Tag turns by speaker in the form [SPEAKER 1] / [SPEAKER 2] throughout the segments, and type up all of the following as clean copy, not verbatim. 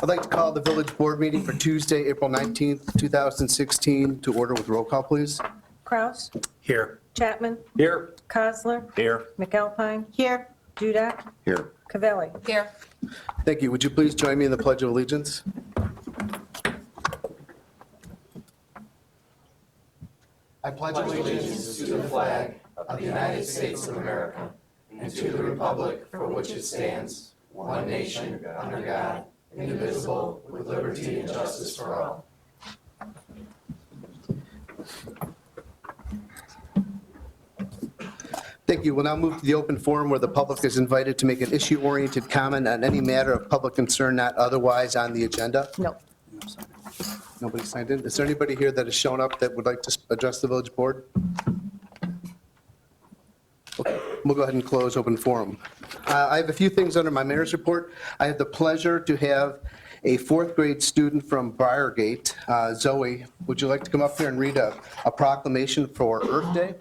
[SPEAKER 1] I'd like to call the village board meeting for Tuesday, April 19th, 2016 to order with roll call, please.
[SPEAKER 2] Kraus,
[SPEAKER 3] Here.
[SPEAKER 2] Chapman,
[SPEAKER 3] Here.
[SPEAKER 2] Kozler,
[SPEAKER 3] Here.
[SPEAKER 2] McAlpine. Here. Dudak,
[SPEAKER 1] Here.
[SPEAKER 2] Cavelli.
[SPEAKER 4] Here.
[SPEAKER 1] Thank you. Would you please join me in the Pledge of Allegiance? I pledge allegiance to the flag of the United States of America and to the republic for which it stands, one nation, under God, indivisible, with liberty and justice for all. Thank you. We'll now move to the open forum where the public is invited to make an issue-oriented comment on any matter of public concern not otherwise on the agenda.
[SPEAKER 2] No.
[SPEAKER 1] Nobody signed in. Is there anybody here that has shown up that would like to address the village board? Okay, we'll go ahead and close open forum. I have a few things under my mayor's report. I have the pleasure to have a fourth grade student from Briargate, Zoe. Would you like to come up here and read a proclamation for Earth Day?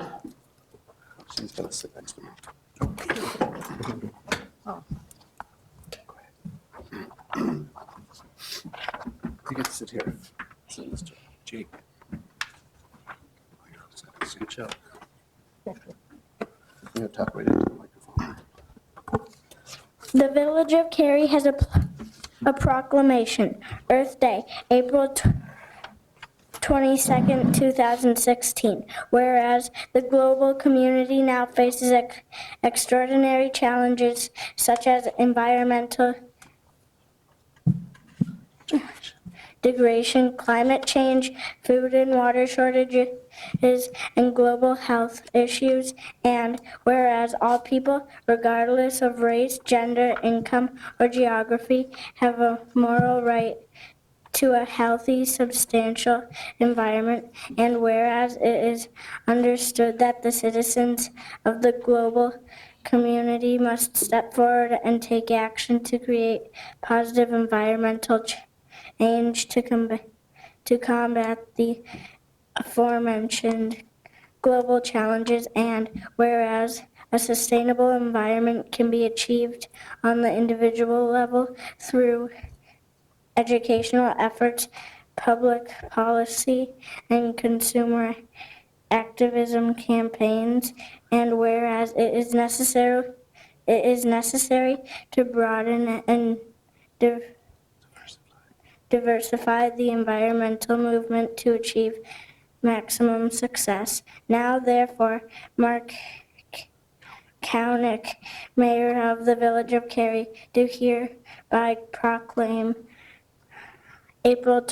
[SPEAKER 1] She's going to sit next to me.
[SPEAKER 2] Oh.
[SPEAKER 1] You get to sit here. Jake. Good job. I'm going to talk right into the microphone.
[SPEAKER 5] The Village of Cary has a proclamation. Earth Day, April 22nd, 2016. Whereas the global community now faces extraordinary challenges such as environmental degradation, climate change, food and water shortages, and global health issues. And whereas all people, regardless of race, gender, income, or geography, have a moral right to a healthy, substantial environment. And whereas it is understood that the citizens of the global community must step forward and take action to create positive environmental change to combat the aforementioned global challenges. And whereas a sustainable environment can be achieved on the individual level through educational efforts, public policy, and consumer activism campaigns. And whereas it is necessary to broaden and diversify the environmental movement to achieve maximum success. Now, therefore, Mark Kalnick, Mayor of the Village of Cary, do hereby proclaim April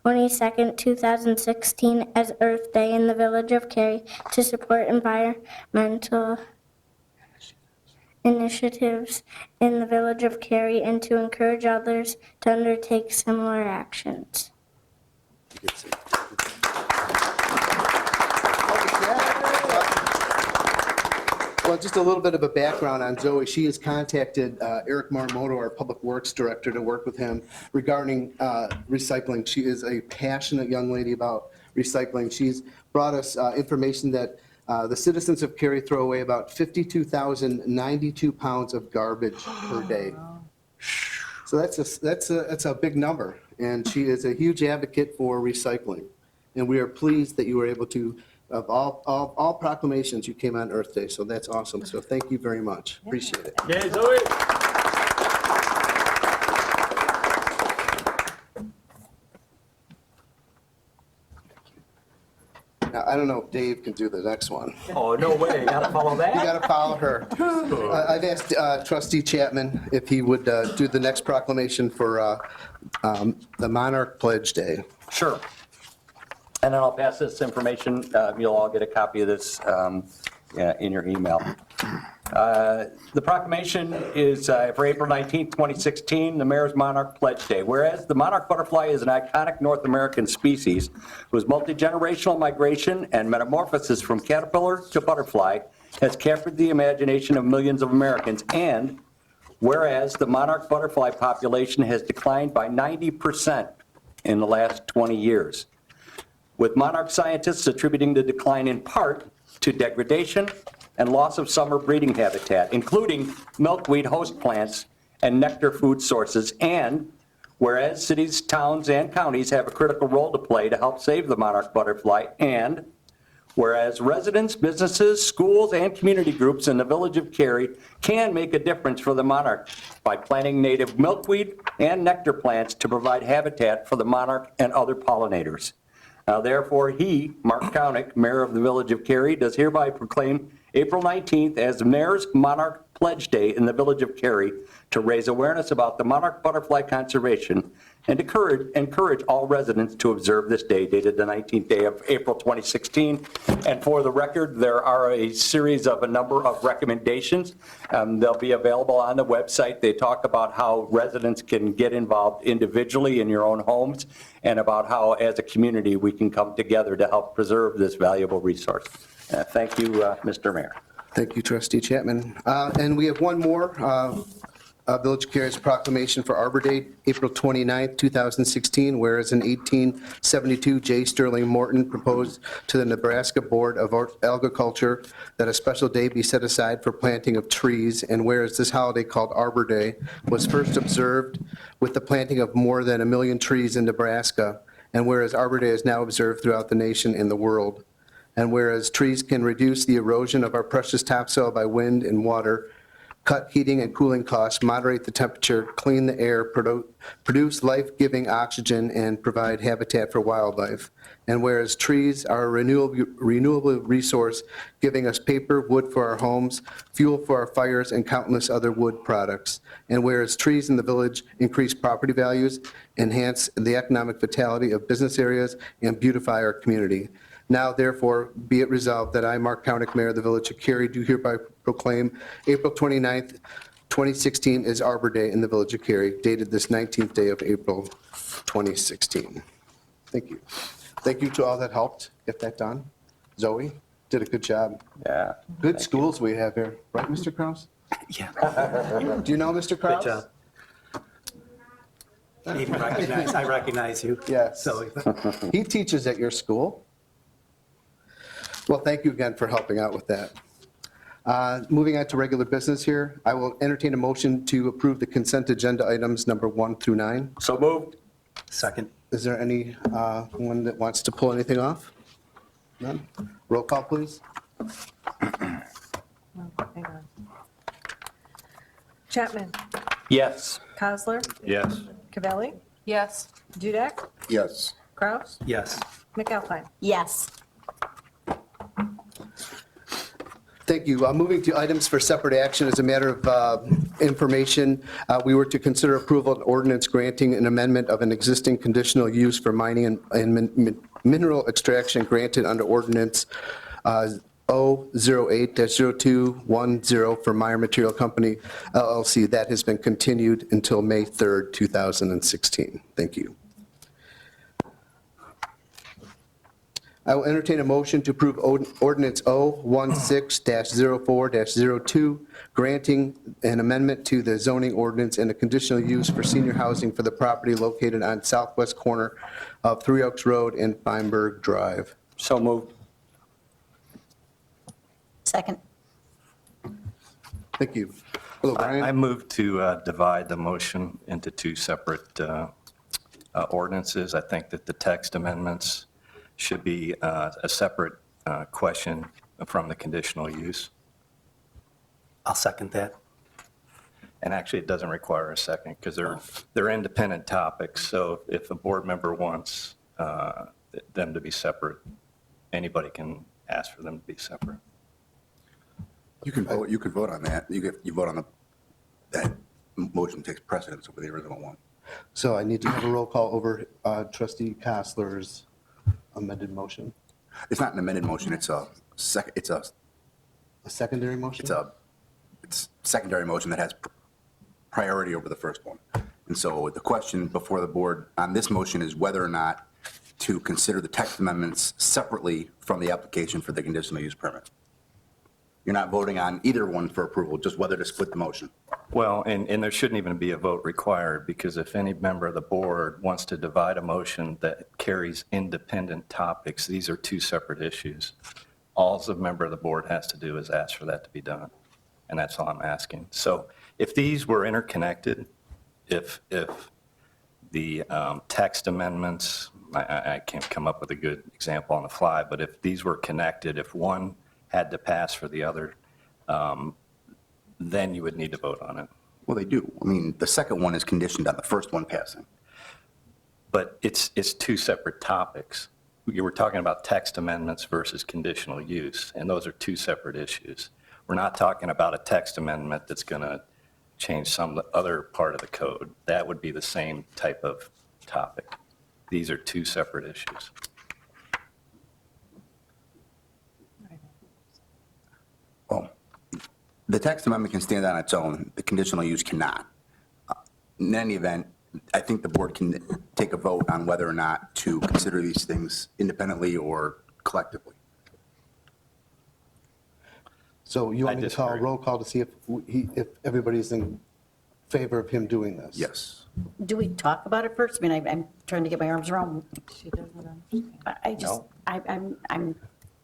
[SPEAKER 5] 22nd, 2016 as Earth Day in the Village of Cary to support environmental initiatives in the Village of Cary and to encourage others to undertake similar actions.
[SPEAKER 1] Well, just a little bit of a background on Zoe. She has contacted Eric Marmoto, our Public Works Director, to work with him regarding recycling. She is a passionate young lady about recycling. She's brought us information that the citizens of Cary throw away about 52,092 pounds of garbage per day. So that's a big number, and she is a huge advocate for recycling. And we are pleased that you were able to, of all proclamations, you came on Earth Day, so that's awesome. So thank you very much. Appreciate it.
[SPEAKER 3] Yeah, Zoe.
[SPEAKER 1] Now, I don't know if Dave can do the next one.
[SPEAKER 3] Oh, no way. Gotta follow
[SPEAKER 1] You
[SPEAKER 3] that?
[SPEAKER 1] got to follow her. I've asked Trustee Chapman if he would do the next proclamation for the Monarch Pledge Day.
[SPEAKER 6] Sure. And then I'll pass this information. You'll all get a copy of this in your email. The proclamation is for April 19, 2016, the Mayor's Monarch Pledge Day. Whereas the monarch butterfly is an iconic North American species whose multi-generational migration and metamorphosis from caterpillar to butterfly has captured the imagination of millions of Americans. And whereas the monarch butterfly population has declined by 90% in the last 20 years, with monarch scientists attributing the decline in part to degradation and loss of summer breeding habitat, including milkweed host plants and nectar food sources. And whereas cities, towns, and counties have a critical role to play to help save the monarch butterfly, and whereas residents, businesses, schools, and community groups in the village of Cary can make a difference for the monarch by planting native milkweed and nectar plants to provide habitat for the monarch and other pollinators. Now therefore, he, Mark Kaunick, Mayor of the Village of Cary, does hereby proclaim April 19th as the Mayor's Monarch Pledge Day in the Village of Cary to raise awareness about the monarch butterfly conservation and encourage all residents to observe this day, dated the 19th day of April 2016. And for the record, there are a series of a number of recommendations. They'll be available on the website. They talk about how residents can get involved individually in your own homes and about how, as a community, we can come together to help preserve this valuable resource. Thank you, Mr. Mayor.
[SPEAKER 1] Thank you, Trustee Chapman. And we have one more. Village of Cary's proclamation for Arbor Day, April 29th, 2016, whereas in 1872, J. Sterling Morton proposed to the Nebraska Board of Agriculture that a special day be set aside for planting of trees, and whereas this holiday called Arbor Day was first observed with the planting of more than 1 million trees in Nebraska, and whereas Arbor Day is now observed throughout the nation and the world, and whereas trees can reduce the erosion of our precious topsoil by wind and water, cut heating and cooling costs, moderate the temperature, clean the air, produce life-giving oxygen, and provide habitat for wildlife. And whereas trees are a renewable resource, giving us paper, wood for our homes, fuel for our fires, and countless other wood products. And whereas trees in the village increase property values, enhance the economic vitality of business areas, and beautify our community. Now, therefore, be it resolved that I, Mark Kaunick, Mayor of the Village of Cary, do hereby proclaim April 29th, 2016 is Arbor Day in the Village of Cary, dated this 19th day of April 2016. Thank you. Thank you to all that helped get that done. Zoe did a good job.
[SPEAKER 6] Yeah.
[SPEAKER 1] Good schools we have here, right, Mr. Kraus?
[SPEAKER 3] Yeah,
[SPEAKER 1] Do you know Mr. Kraus?
[SPEAKER 3] good job. I recognize you.
[SPEAKER 1] Yes.
[SPEAKER 3] So,
[SPEAKER 1] He teaches at your school. Well, thank you again for helping out with that. Moving on to regular business here, I will entertain a motion to approve the consent agenda items number 1 through 9.
[SPEAKER 6] So moved.
[SPEAKER 3] second,
[SPEAKER 1] Is there any one that wants to pull anything off? None? Roll call, please.
[SPEAKER 2] Hang on. Chapman.
[SPEAKER 6] Yes.
[SPEAKER 2] Cosler.
[SPEAKER 4] Yes.
[SPEAKER 2] Cavelli.
[SPEAKER 7] Yes.
[SPEAKER 2] Dudek.
[SPEAKER 4] Yes.
[SPEAKER 2] Kraus.
[SPEAKER 3] yes.
[SPEAKER 2] McAlpine.
[SPEAKER 7] Yes.
[SPEAKER 1] Thank you. Moving to items for separate action as a matter of information, we were to consider approval of an ordinance granting an amendment of an existing conditional use for mining and mineral extraction granted under ordinance 008-0210 for Meyer Material Company LLC. That has been continued until May 3rd, 2016. Thank you. I will entertain a motion to approve ordinance 016-04-02, granting an amendment to the zoning ordinance and a conditional use for senior housing for the property located on southwest corner of Three Oaks Road and Feinberg Drive.
[SPEAKER 6] So moved.
[SPEAKER 7] Second.
[SPEAKER 1] Thank you. Hello,
[SPEAKER 4] I
[SPEAKER 1] Brian.
[SPEAKER 4] move to divide the motion into two separate ordinances. I think that the text amendments should be a separate question from the conditional use.
[SPEAKER 3] I'll second that.
[SPEAKER 4] And actually, it doesn't require a second because they're independent topics. So if a board member wants them to be separate, anybody can ask for them to be separate.
[SPEAKER 8] You can vote on that. You vote on that motion takes precedence over the original one.
[SPEAKER 1] So I need to have a roll call over trustee Costler's amended motion.
[SPEAKER 8] It's not an amended motion, it's a
[SPEAKER 1] A secondary motion?
[SPEAKER 8] it's secondary motion that has priority over the first one. And so the question before the board on this motion is whether or not to consider the text amendments separately from the application for the conditional use permit. You're not voting on either one for approval, just whether to split the motion.
[SPEAKER 4] Well, and there shouldn't even be a vote required, because if any member of the board wants to divide a motion that carries independent topics, these are two separate issues. All the member of the board has to do is ask for that to be done, and that's all I'm asking. So if these were interconnected, if the text amendments, I can't come up with a good example on the fly, but if these were connected, if one had to pass for the other, then you would need to vote on it.
[SPEAKER 8] Well, they do. I mean, the second one is conditioned on the first one passing.
[SPEAKER 4] But it's two separate topics. You were talking about text amendments versus conditional use, and those are two separate issues. We're not talking about a text amendment that's going to change some other part of the code. That would be the same type of topic. These are two separate issues.
[SPEAKER 8] Well, the text amendment can stand on its own. The conditional use cannot. In any event, I think the board can take a vote on whether or not to consider these things independently or collectively.
[SPEAKER 1] So you want
[SPEAKER 4] I
[SPEAKER 1] me to call a
[SPEAKER 4] disagree.
[SPEAKER 1] roll call to see if everybody's in favor of him doing this?
[SPEAKER 8] Yes.
[SPEAKER 7] Do we talk about it first? I mean, I'm trying to get my arms around.
[SPEAKER 2] She doesn't understand.
[SPEAKER 7] I just, I'm,
[SPEAKER 1] I'm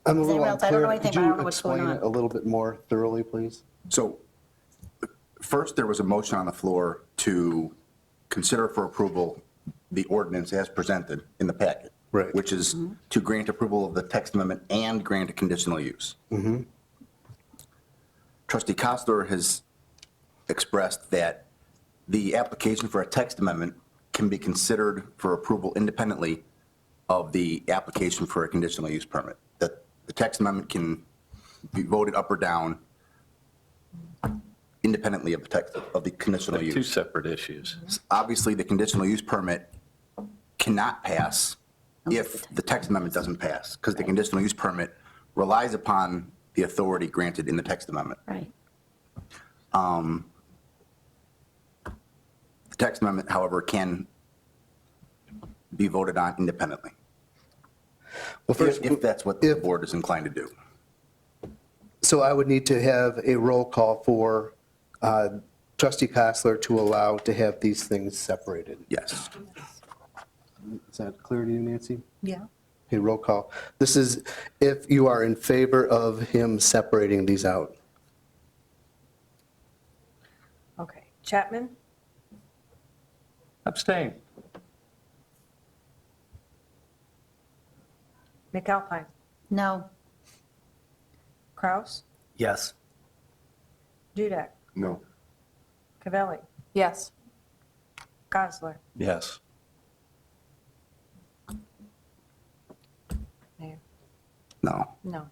[SPEAKER 1] a
[SPEAKER 7] Is
[SPEAKER 1] little
[SPEAKER 7] anyone else? I don't know
[SPEAKER 1] unclear.
[SPEAKER 7] anything,
[SPEAKER 1] Could
[SPEAKER 7] but I don't
[SPEAKER 1] you
[SPEAKER 7] know what's going
[SPEAKER 1] explain it
[SPEAKER 7] on.
[SPEAKER 1] a little bit more thoroughly, please?
[SPEAKER 8] So first, there was a motion on the floor to consider for approval the ordinance as presented in the packet.
[SPEAKER 1] Right.
[SPEAKER 8] Which is to grant approval of the text amendment and grant a conditional use. Trustee Costler has expressed that the application for a text amendment can be considered for approval independently of the application for a conditional use permit. That the text amendment can be voted up or down independently of the text, of the conditional
[SPEAKER 4] They're two
[SPEAKER 8] use.
[SPEAKER 4] separate issues.
[SPEAKER 8] Obviously, the conditional use permit cannot pass if the text amendment doesn't pass, because the conditional use permit relies upon the authority granted in the text amendment.
[SPEAKER 7] right.
[SPEAKER 8] The text amendment, however, can be voted on independently,
[SPEAKER 1] Well, first,
[SPEAKER 8] if that's what the board is inclined to do.
[SPEAKER 1] so I would need to have a roll call for trustee Costler to allow to have these things separated.
[SPEAKER 8] Yes.
[SPEAKER 1] Is that clear to you, Nancy?
[SPEAKER 2] Yeah.
[SPEAKER 1] Okay, roll call. This is if you are in favor of him separating these out.
[SPEAKER 2] Okay. Chapman?
[SPEAKER 6] Abstain.
[SPEAKER 2] McAlpine?
[SPEAKER 7] No,
[SPEAKER 2] Kraus?
[SPEAKER 3] Yes.
[SPEAKER 2] Dudek?
[SPEAKER 1] No.
[SPEAKER 2] Cavelli?
[SPEAKER 9] Yes.
[SPEAKER 2] Gosler?
[SPEAKER 4] Yes.
[SPEAKER 2] Mayor?
[SPEAKER 8] No.
[SPEAKER 2] No.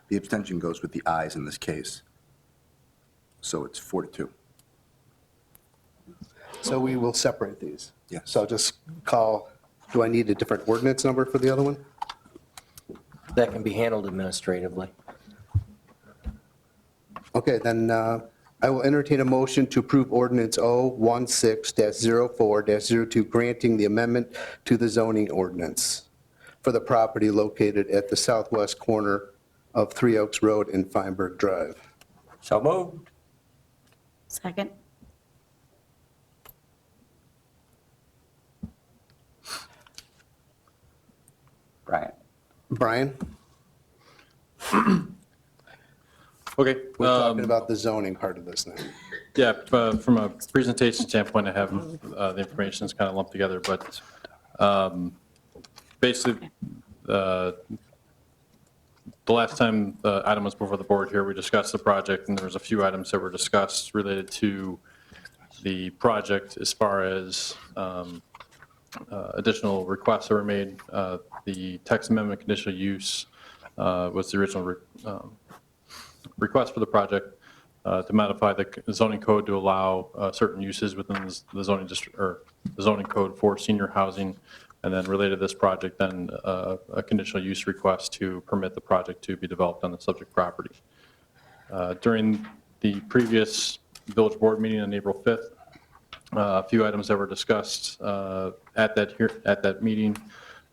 [SPEAKER 8] The abstention goes with the ayes in this case. So it's 4-2.
[SPEAKER 1] So we will separate these.
[SPEAKER 8] Yes.
[SPEAKER 1] So I'll just call, do I need a different ordinance number for the other one?
[SPEAKER 10] That can be handled administratively.
[SPEAKER 1] Okay, then I will entertain a motion to approve ordinance 016-04-02, granting the amendment to the zoning ordinance for the property located at the southwest corner of Three Oaks Road and Feinberg Drive.
[SPEAKER 6] So moved.
[SPEAKER 7] second?
[SPEAKER 6] Brian.
[SPEAKER 1] Brian,
[SPEAKER 11] Okay.
[SPEAKER 1] we're talking about the zoning part of this now.
[SPEAKER 11] Yeah, from a presentation standpoint, I have the information is kind of lumped together, but basically, the last time the item was before the board here, we discussed the project, and there was a few items that were discussed related to the project as far as additional requests that were made. The text amendment conditional use was the original request for the project to modify the zoning code to allow certain uses within the zoning district, or the zoning code for senior housing. And then related to this project, then a conditional use request to permit the project to be developed on the subject property. During the previous village board meeting on April 5th, a few items that were discussed at that meeting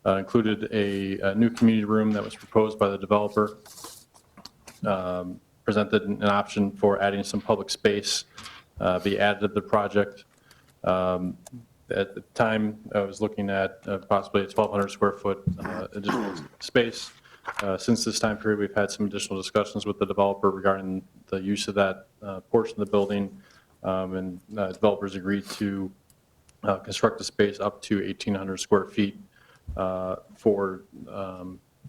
[SPEAKER 11] included a new community room that was proposed by the developer, presented an option for adding some public space be added to the project. At the time, I was looking at possibly a 1,200 square foot additional space. Since this time period, we've had some additional discussions with the developer regarding the use of that portion of the building and developers agreed to construct the space up to 1,800 square feet for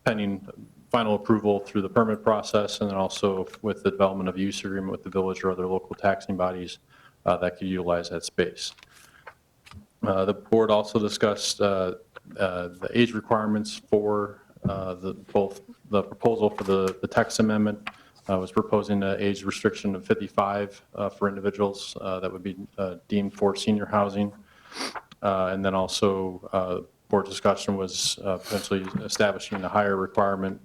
[SPEAKER 11] pending final approval through the permit process, and then also with the development of use agreement with the village or other local taxing bodies that could utilize that space. The board also discussed the age requirements for both the proposal for the text amendment was proposing an age restriction of 55 for individuals that would be deemed for senior housing. And then also board discussion was potentially establishing a higher requirement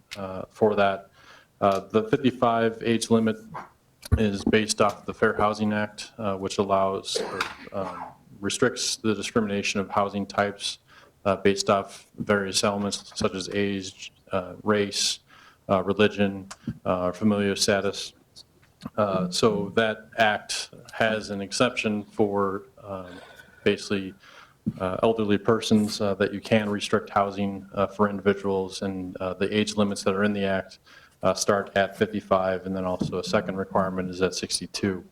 [SPEAKER 11] for that. The 55 age limit is based off the Fair Housing Act, which allows or restricts the discrimination of housing types based off various elements such as age, race, religion, familial status. So that act has an exception for basically elderly persons that you can restrict housing for individuals, and the age limits that are in the act start at 55, and then also a second requirement is at 62.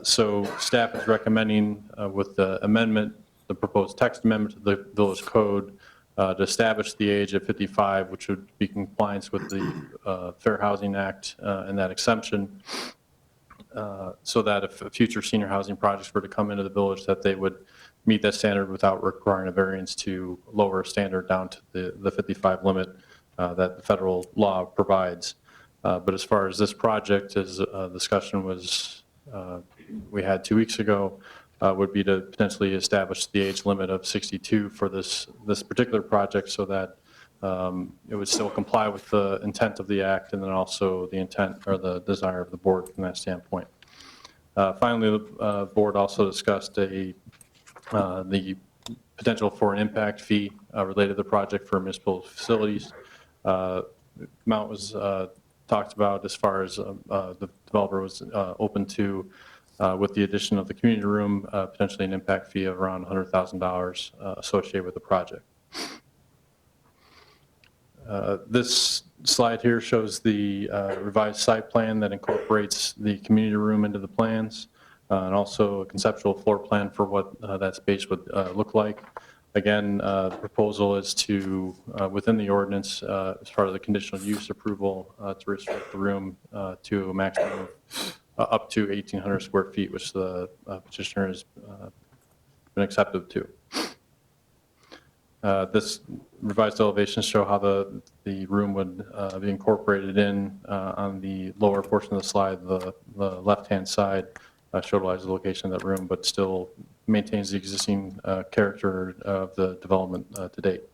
[SPEAKER 11] So staff is recommending with the amendment, the proposed text amendment to the village code to establish the age at 55, which would be compliance with the Fair Housing Act and that exemption, so that if future senior housing projects were to come into the village, that they would meet that standard without requiring a variance to lower a standard down to the 55 limit that the federal law provides. But as far as this project, as discussion was we had 2 weeks ago, would be to potentially establish the age limit of 62 for this particular project, so that it would still comply with the intent of the act, and then also the intent or the desire of the board from that standpoint. Finally, the board also discussed the potential for an impact fee related to the project for municipal facilities. Amount was talked about as far as the developer was open to, with the addition of the community room, potentially an impact fee of around $100,000 associated with the project. This slide here shows the revised site plan that incorporates the community room into the plans, and also a conceptual floor plan for what that space would look like. Again, the proposal is to, within the ordinance, as part of the conditional use approval, to restrict the room to a maximum of up to 1,800 square feet, which the petitioner has been accepted to. This revised elevations show how the room would be incorporated in on the lower portion of the slide. The left-hand side showcases the location of that room, but still maintains the existing character of the development to date.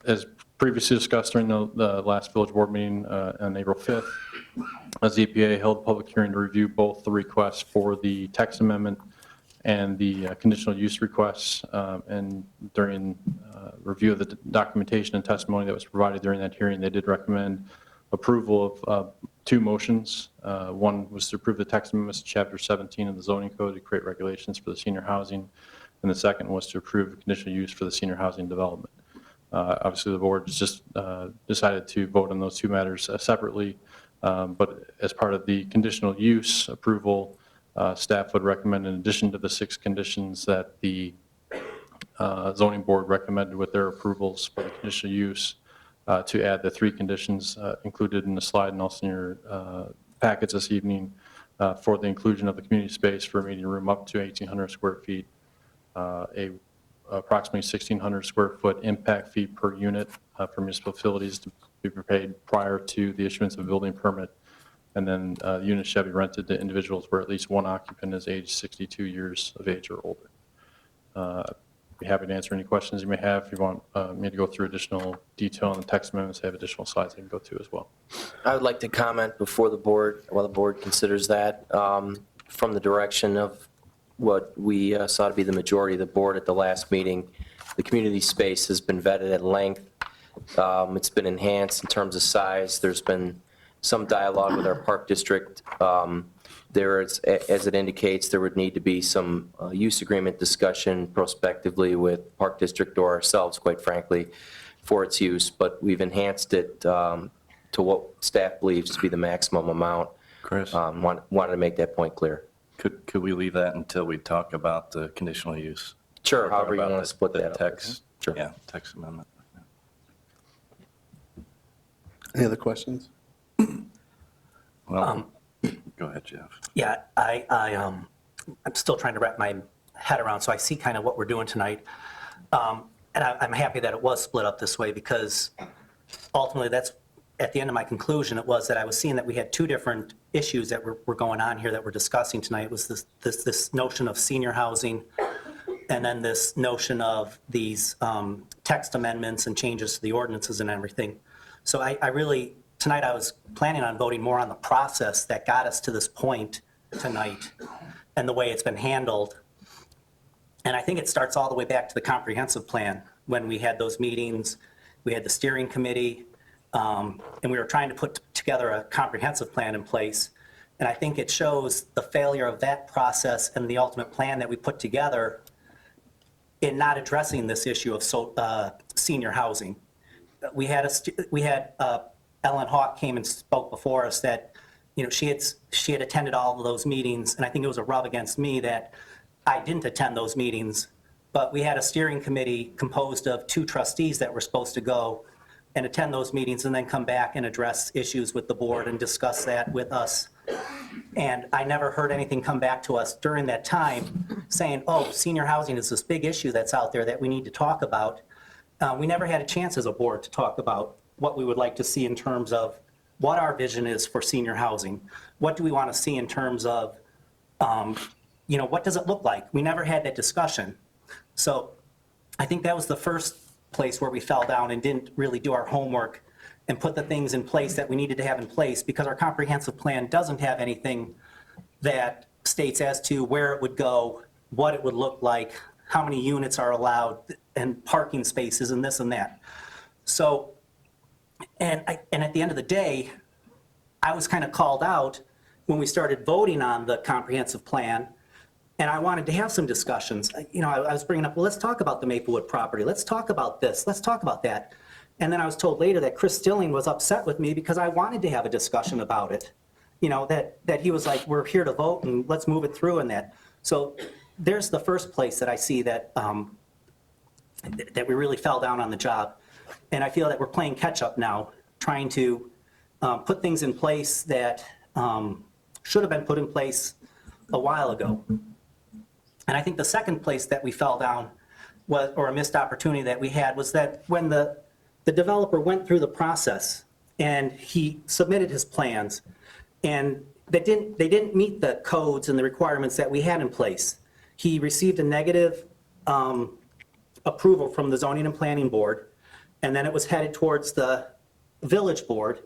[SPEAKER 11] As previously discussed during the last village board meeting on April 5th, ZPA held a public hearing to review both the requests for the text amendment and the conditional use requests, and during review of the documentation and testimony that was provided during that hearing, they did recommend approval of 2 motions. One was to approve the text amendments to Chapter 17 of the zoning code to create regulations for the senior housing, and the second was to approve conditional use for the senior housing development. Obviously, the board just decided to vote on those 2 matters separately, but as part of the conditional use approval, staff would recommend, in addition to the 6 conditions that the zoning board recommended with their approvals for the conditional use, to add the 3 conditions included in the slide and also in your packets this evening, for the inclusion of the community space for a meeting room up to 1,800 square feet, approximately 1,600 square foot impact fee per unit for municipal facilities to be paid prior to the issuance of a building permit. And then units shall be rented to individuals where at least one occupant is aged 62 years of age or older. I'd be happy to answer any questions you may have. If you want me to go through additional detail on the text amendments, I have additional slides I can go to as well.
[SPEAKER 10] I would like to comment before the board, while the board considers that, from the direction of what we saw to be the majority of the board at the last meeting. The community space has been vetted at length. It's been enhanced in terms of size. There's been some dialogue with our park district. There is, as it indicates, there would need to be some use agreement discussion prospectively with park district or ourselves, quite frankly, for its use. But we've enhanced it to what staff believes to be the maximum amount.
[SPEAKER 4] Chris,
[SPEAKER 10] Wanted to make that point clear.
[SPEAKER 4] could we leave that until we talk about the conditional use?
[SPEAKER 10] Sure,
[SPEAKER 4] Or
[SPEAKER 10] however you
[SPEAKER 4] about
[SPEAKER 10] want
[SPEAKER 4] the-
[SPEAKER 10] to split
[SPEAKER 4] the
[SPEAKER 10] that up.
[SPEAKER 4] text?
[SPEAKER 10] Sure.
[SPEAKER 4] Yeah, text amendment.
[SPEAKER 1] Any other questions?
[SPEAKER 4] Well, go ahead, Jeff.
[SPEAKER 3] Yeah, I'm still trying to wrap my head around, so I see kind of what we're doing tonight. And I'm happy that it was split up this way, because ultimately, that's, at the end of my conclusion, it was that I was seeing that we had two different issues that were going on here that we're discussing tonight. It was this notion of senior housing, and then this notion of these text amendments and changes to the ordinances and everything. So I really, tonight I was planning on voting more on the process that got us to this point tonight and the way it's been handled. And I think it starts all the way back to the comprehensive plan, when we had those meetings, we had the steering committee, and we were trying to put together a comprehensive plan in place. And I think it shows the failure of that process and the ultimate plan that we put together in not addressing this issue of senior housing. We had Ellen Hawk came and spoke before us that, you know, she had attended all of those meetings, and I think it was a rub against me that I didn't attend those meetings. But we had a steering committee composed of 2 trustees that were supposed to go and attend those meetings and then come back and address issues with the board and discuss that with us. And I never heard anything come back to us during that time saying, oh, senior housing is this big issue that's out there that we need to talk about. We never had a chance as a board to talk about what we would like to see in terms of what our vision is for senior housing. What do we want to see in terms of, you know, what does it look like? We never had that discussion. So I think that was the first place where we fell down and didn't really do our homework and put the things in place that we needed to have in place, because our comprehensive plan doesn't have anything that states as to where it would go, what it would look like, how many units are allowed, and parking spaces and this and that. So, and at the end of the day, I was kind of called out when we started voting on the comprehensive plan, and I wanted to have some discussions. You know, I was bringing up, well, let's talk about the Maplewood property. Let's talk about this. Let's talk about that. And then I was told later that Chris Stilling was upset with me because I wanted to have a discussion about it. You know, that he was like, we're here to vote and let's move it through and that. So there's the first place that I see that, that we really fell down on the job. And I feel that we're playing catch up now, trying to put things in place that should have been put in place a while ago. And I think the second place that we fell down was, or a missed opportunity that we had, was that when the developer went through the process and he submitted his plans, and they didn't meet the codes and the requirements that we had in place. He received a negative approval from the Zoning and Planning Board, and then it was headed towards the Village Board.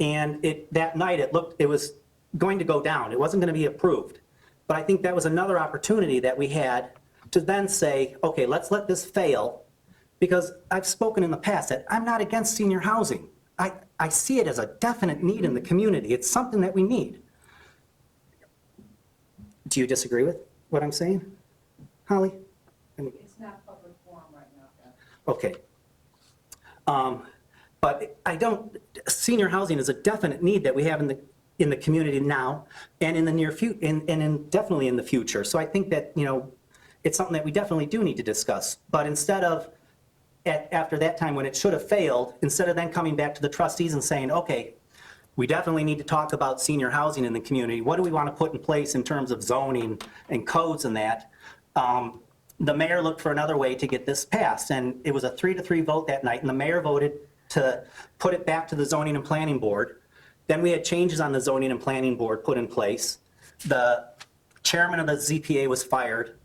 [SPEAKER 3] And that night it was going to go down. It wasn't going to be approved. But I think that was another opportunity that we had to then say, okay, let's let this fail, because I've spoken in the past that I'm not against senior housing. I see it as a definite need in the community. It's something that we need. Do you disagree with what I'm saying, Holly?
[SPEAKER 9] It's not public forum right now.
[SPEAKER 3] Okay. But I don't, senior housing is a definite need that we have in the community now and in the near future, and definitely in the future. So I think that, you know, it's something that we definitely do need to discuss. But instead of, after that time when it should have failed, instead of then coming back to the trustees and saying, okay, we definitely need to talk about senior housing in the community. What do we want to put in place in terms of zoning and codes and that? The mayor looked for another way to get this passed, and it was a 3-3 vote that night, and the mayor voted to put it back to the Zoning and Planning Board. Then we had changes on the Zoning and Planning Board put in place. The chairman of the ZPA was fired.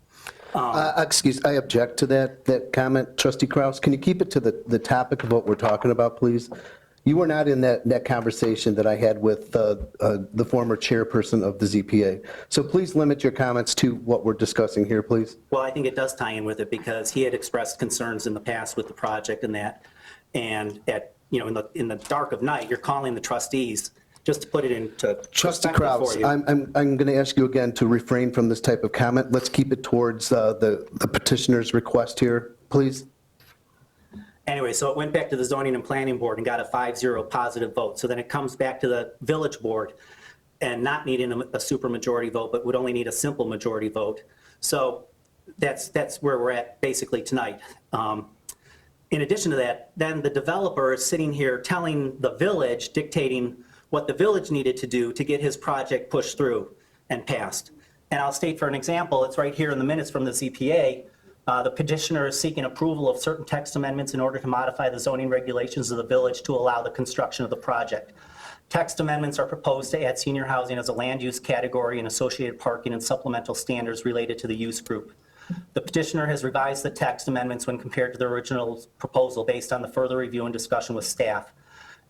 [SPEAKER 1] Excuse, I object to that comment, Trustee Kraus. Can you keep it to the topic of what we're talking about, please? You were not in that conversation that I had with the former chairperson of the ZPA. So please limit your comments to what we're discussing here, please.
[SPEAKER 3] Well, I think it does tie in with it, because he had expressed concerns in the past with the project and that. And in the dark of night, you're calling the trustees just to put it into
[SPEAKER 1] Trustee
[SPEAKER 3] perspective
[SPEAKER 1] Kraus,
[SPEAKER 3] for you.
[SPEAKER 1] I'm going to ask you again to refrain from this type of comment. Let's keep it towards the petitioner's request here, please.
[SPEAKER 3] Anyway, so it went back to the Zoning and Planning Board and got a 5-0 positive vote. So then it comes back to the Village Board. and not needing a supermajority vote, but would only need a simple majority vote. So that's where we're at basically tonight. In addition to that, then the developer is sitting here telling the village, dictating what the village needed to do to get his project pushed through and passed. And I'll state for an example, it's right here in the minutes from the ZPA. The petitioner is seeking approval of certain text amendments in order to modify the zoning regulations of the village to allow the construction of the project. Text amendments are proposed to add senior housing as a land use category and associated parking and supplemental standards related to the use group. The petitioner has revised the text amendments when compared to the original proposal based on the further review and discussion with staff.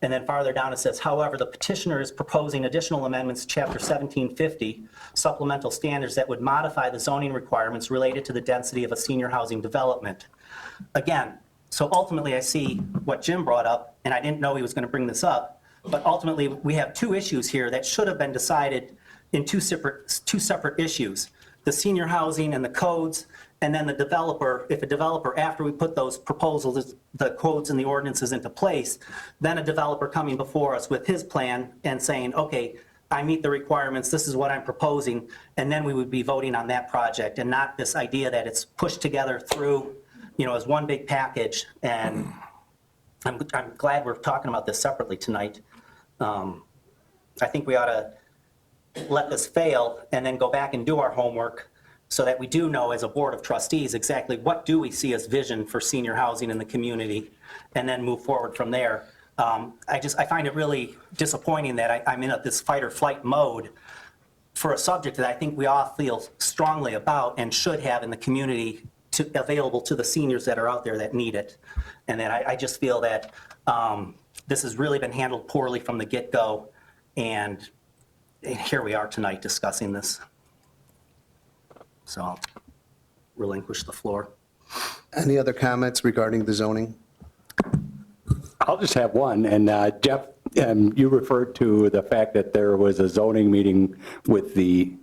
[SPEAKER 3] And then farther down it says, however, the petitioner is proposing additional amendments to Chapter 1750, supplemental standards that would modify the zoning requirements related to the density of a senior housing development. Again, so ultimately I see what Jim brought up, and I didn't know he was going to bring this up, but ultimately we have two issues here that should have been decided in two separate issues. The senior housing and the codes, and then the developer, if a developer, after we put those proposals, the codes and the ordinances into place, then a developer coming before us with his plan and saying, okay, I meet the requirements, this is what I'm proposing, and then we would be voting on that project, and not this idea that it's pushed together through, as one big package. And I'm glad we're talking about this separately tonight. I think we ought to let this fail and then go back and do our homework so that we do know as a board of trustees exactly what do we see as vision for senior housing in the community, and then move forward from there. I find it really disappointing that I'm in this fight or flight mode for a subject that I think we all feel strongly about and should have in the community available to the seniors that are out there that need it. And that I just feel that this has really been handled poorly from the get-go, and here we are tonight discussing this. So I'll relinquish the floor.
[SPEAKER 1] Any other comments regarding the zoning?
[SPEAKER 6] I'll just have one, and Jeff, you referred to the fact that there was a zoning meeting with the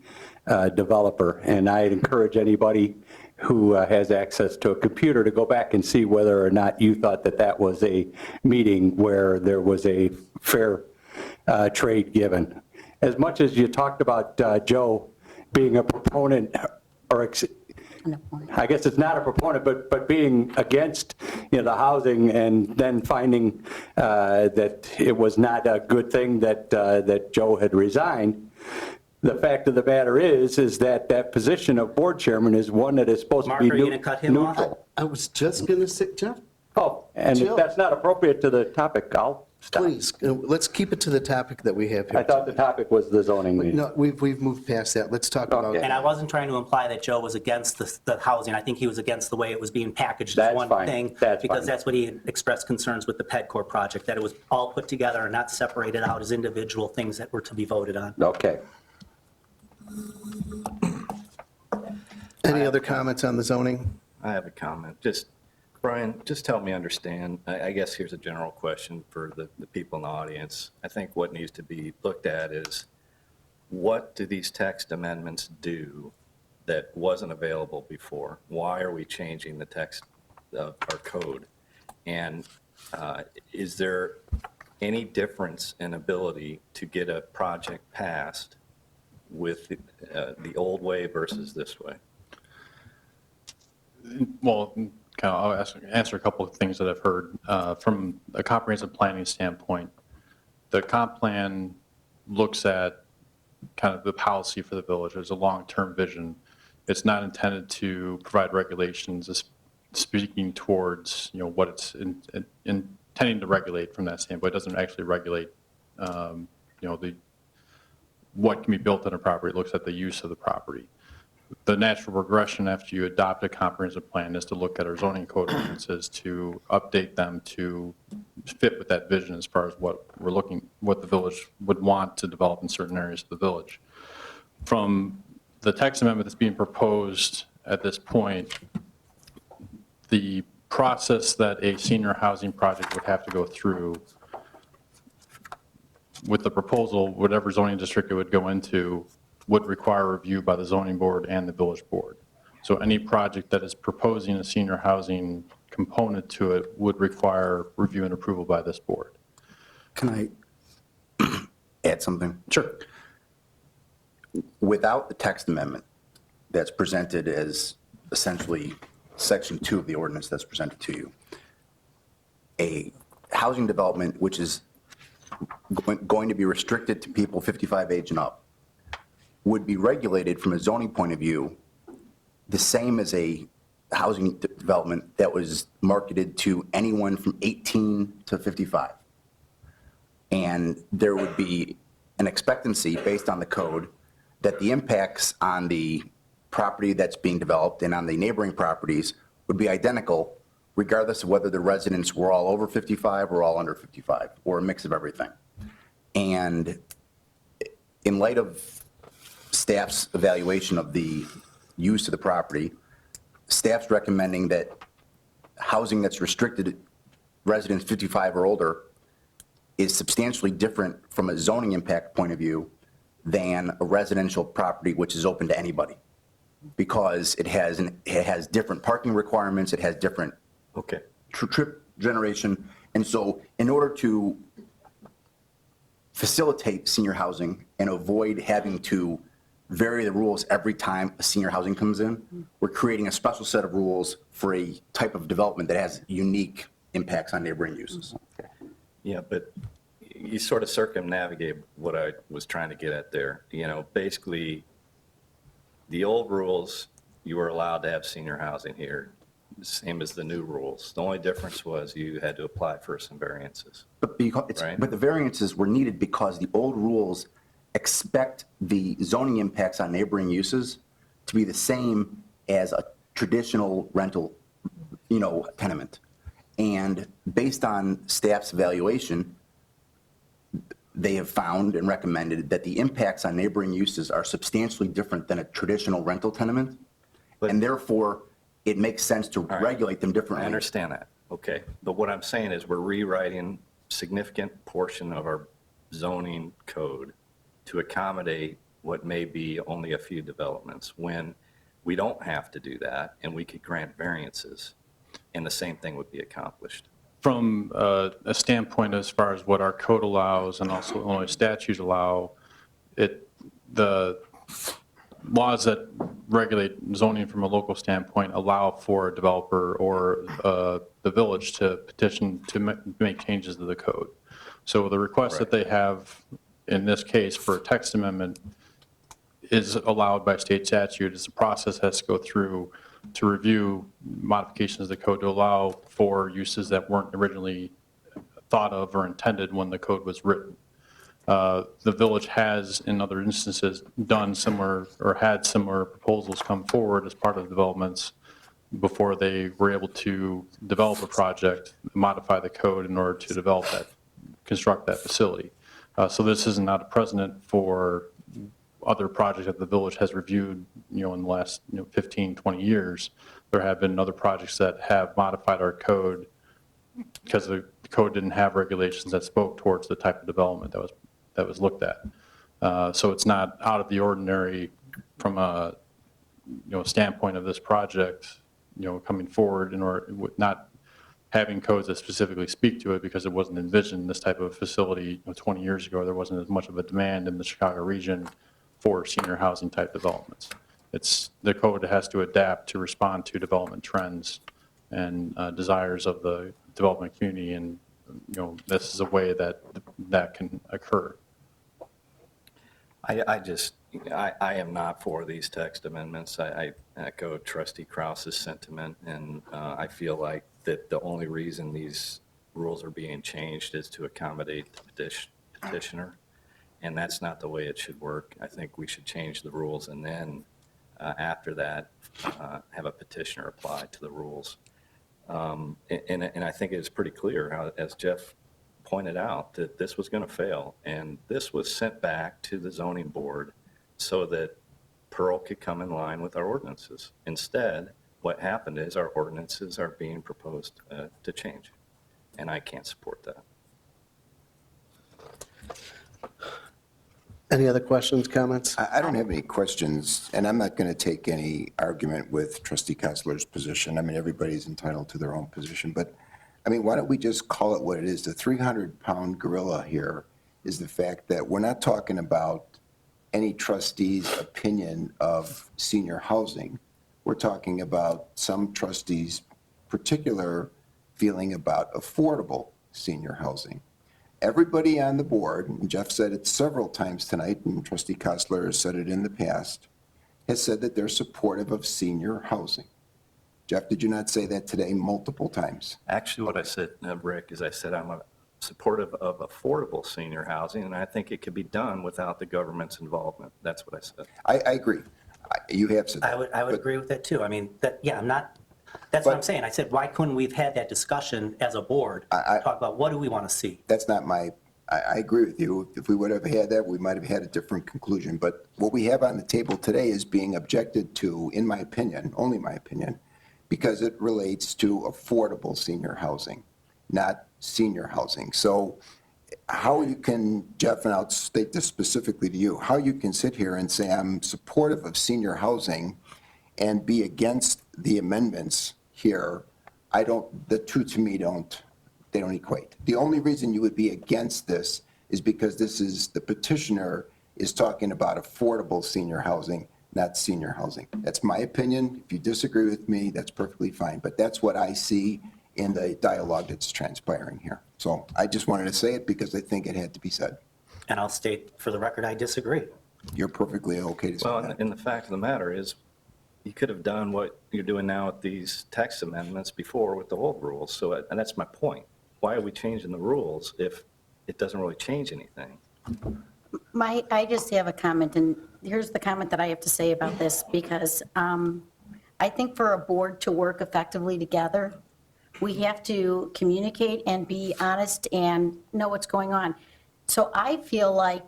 [SPEAKER 6] developer, and I'd encourage anybody who has access to a computer to go back and see whether or not you thought that that was a meeting where there was a fair trade given. As much as you talked about Joe being a proponent, or I guess it's not a proponent, but being against the housing, and then finding that it was not a good thing that Joe had resigned. The fact of the matter is that that position of board chairman is one that is supposed
[SPEAKER 3] Mark,
[SPEAKER 6] to be
[SPEAKER 3] are you going to cut him off?
[SPEAKER 6] neutral.
[SPEAKER 1] I was just going to say, Jeff,
[SPEAKER 6] Oh, and
[SPEAKER 1] Jill.
[SPEAKER 6] if that's not appropriate to the topic, I'll stop.
[SPEAKER 1] please, let's keep it to the topic that we have here.
[SPEAKER 6] I thought the topic was the zoning meeting.
[SPEAKER 1] No, we've moved past that. Let's talk about.
[SPEAKER 6] Okay.
[SPEAKER 3] And I wasn't trying to imply that Joe was against the housing. I think he was against the way it was being packaged as
[SPEAKER 6] That's
[SPEAKER 3] one
[SPEAKER 6] fine.
[SPEAKER 3] thing.
[SPEAKER 6] That's
[SPEAKER 3] because
[SPEAKER 6] fine.
[SPEAKER 3] that's what he expressed concerns with the PedCore project, that it was all put together and not separated out as individual things that were to be voted on.
[SPEAKER 6] Okay.
[SPEAKER 1] Any other comments on the zoning?
[SPEAKER 4] I have a comment. Just, Brian, just help me understand. I guess here's a general question for the people in the audience. I think what needs to be looked at is, what do these text amendments do that wasn't available before? Why are we changing the text of our code? And is there any difference in ability to get a project passed with the old way versus this way?
[SPEAKER 11] Well, I'll answer a couple of things that I've heard. From a comprehensive planning standpoint, the comp plan looks at kind of the policy for the village. There's a long-term vision. It's not intended to provide regulations, it's speaking towards what it's intending to regulate from that standpoint. It doesn't actually regulate what can be built on a property. It looks at the use of the property. The natural progression after you adopt a comprehensive plan is to look at our zoning code ordinances to update them to fit with that vision as far as what the village would want to develop in certain areas of the village. From the text amendment that's being proposed at this point, the process that a senior housing project would have to go through with the proposal, whatever zoning district it would go into, would require review by the zoning board and the village board. So any project that is proposing a senior housing component to it would require review and approval by this board.
[SPEAKER 8] Can I add something?
[SPEAKER 3] Sure.
[SPEAKER 8] without the text amendment that's presented as essentially section 2 of the ordinance that's presented to you, a housing development which is going to be restricted to people 55 age and up would be regulated from a zoning point of view the same as a housing development that was marketed to anyone from 18 to 55. And there would be an expectancy based on the code that the impacts on the property that's being developed and on the neighboring properties would be identical regardless of whether the residents were all over 55 or all under 55, or a mix of everything. And in light of staff's evaluation of the use of the property, staff's recommending that housing that's restricted residents 55 or older is substantially different from a zoning impact point of view than a residential property which is open to anybody, because it has different parking requirements, it has different
[SPEAKER 4] Okay.
[SPEAKER 8] trip generation. And so in order to facilitate senior housing and avoid having to vary the rules every time a senior housing comes in, we're creating a special set of rules for a type of development that has unique impacts on neighboring uses.
[SPEAKER 4] Yeah, but you sort of circumnavigate what I was trying to get at there. You know, basically, the old rules, you were allowed to have senior housing here, the same as the new rules. The only difference was you had to apply for some variances.
[SPEAKER 8] But
[SPEAKER 4] Right.
[SPEAKER 8] but the variances were needed because the old rules expect the zoning impacts on neighboring uses to be the same as a traditional rental, tenement. And based on staff's evaluation, they have found and recommended that the impacts on neighboring uses are substantially different than a traditional rental tenement.
[SPEAKER 4] But-
[SPEAKER 8] And therefore, it makes sense to
[SPEAKER 4] right.
[SPEAKER 8] regulate them
[SPEAKER 4] I
[SPEAKER 8] differently.
[SPEAKER 4] understand that, okay. But what I'm saying is we're rewriting significant portion of our zoning code to accommodate what may be only a few developments, when we don't have to do that, and we could grant variances, and the same thing would be accomplished.
[SPEAKER 11] From a standpoint as far as what our code allows and also Illinois statutes allow, the laws that regulate zoning from a local standpoint allow for a developer or the village to petition to make changes to the code. So the request that they have in this case for a text amendment is allowed by state statute. It's a process has to go through to review modifications of the code to allow for uses that weren't originally thought of or intended when the code was written. The village has, in other instances, done similar or had similar proposals come forward as part of developments before they were able to develop a project, modify the code in order to develop that, construct that facility. So this is not a precedent for other projects that the village has reviewed, in the last 15, 20 years. There have been other projects that have modified our code because the code didn't have regulations that spoke towards the type of development that was looked at. So it's not out of the ordinary from a standpoint of this project, coming forward in order with not having codes that specifically speak to it, because it wasn't envisioned this type of facility 20 years ago. There wasn't as much of a demand in the Chicago region for senior housing type developments. The code has to adapt to respond to development trends and desires of the development community, and this is a way that can occur.
[SPEAKER 4] I am not for these text amendments. I echo Trustee Krause's sentiment, and I feel like that the only reason these rules are being changed is to accommodate the petitioner, and that's not the way it should work. I think we should change the rules, and then after that, have a petitioner apply to the rules. And I think it's pretty clear, how, as Jeff pointed out, that this was going to fail, and this was sent back to the zoning board so that Pearl could come in line with our ordinances. Instead, what happened is our ordinances are being proposed to change, and I can't support that.
[SPEAKER 1] Any other questions, comments?
[SPEAKER 12] I don't have any questions, and I'm not going to take any argument with Trustee Kessler's position. I mean, everybody's entitled to their own position, but, why don't we just call it what it is? The 300-pound gorilla here is the fact that we're not talking about any trustee's opinion of senior housing. We're talking about some trustees' particular feeling about affordable senior housing. Everybody on the board, and Jeff said it several times tonight, and Trustee Kostler has said it in the past, has said that they're supportive of senior housing. Jeff, did you not say that today multiple times?
[SPEAKER 4] Actually, what I said, Rick, is I said I'm supportive of affordable senior housing, and I think it could be done without the government's involvement. That's what I said.
[SPEAKER 12] I agree. You have said that.
[SPEAKER 3] I would
[SPEAKER 12] but-
[SPEAKER 3] agree with that too. I mean, I'm not, that's what I'm
[SPEAKER 12] But-
[SPEAKER 3] saying. I said, why couldn't we have had that discussion as a board? Talk about what do we want to see?
[SPEAKER 12] That's not my, I agree with you. If we would have had that, we might have had a different conclusion. But what we have on the table today is being objected to, in my opinion, only my opinion, because it relates to affordable senior housing, not senior housing. So how you can, Jeff, and I'll state this specifically to you, how you can sit here and say I'm supportive of senior housing and be against the amendments here, the two to me they don't equate. The only reason you would be against this is because the petitioner is talking about affordable senior housing, not senior housing. That's my opinion. If you disagree with me, that's perfectly fine. But that's what I see in the dialogue that's transpiring here. So I just wanted to say it because I think it had to be said.
[SPEAKER 3] And I'll state for the record, I disagree.
[SPEAKER 12] You're perfectly okay to say
[SPEAKER 4] Well,
[SPEAKER 12] that.
[SPEAKER 4] and the fact of the matter is, you could have done what you're doing now with these text amendments before with the old rules. So, and that's my point. Why are we changing the rules if it doesn't really change anything?
[SPEAKER 7] I just have a comment, and here's the comment that I have to say about this, because I think for a board to work effectively together, we have to communicate and be honest and know what's going on. So I feel like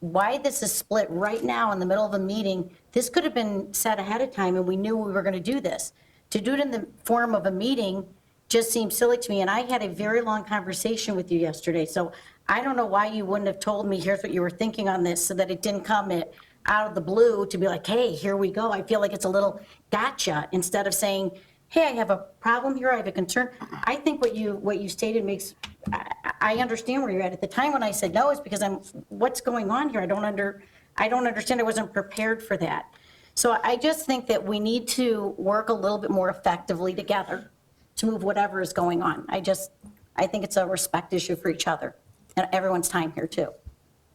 [SPEAKER 7] why this is split right now in the middle of a meeting, this could have been said ahead of time and we knew we were going to do this. To do it in the form of a meeting just seems silly to me, and I had a very long conversation with you yesterday, so I don't know why you wouldn't have told me, here's what you were thinking on this, so that it didn't come out of the blue to be like, hey, here we go. I feel like it's a little gotcha, instead of saying, hey, I have a problem here, I have a concern. I think what you stated makes, I understand where you're at. At the time when I said no, it's because what's going on here? I don't understand, I wasn't prepared for that. So I just think that we need to work a little bit more effectively together to move whatever is going on. I think it's a respect issue for each other and everyone's time here too.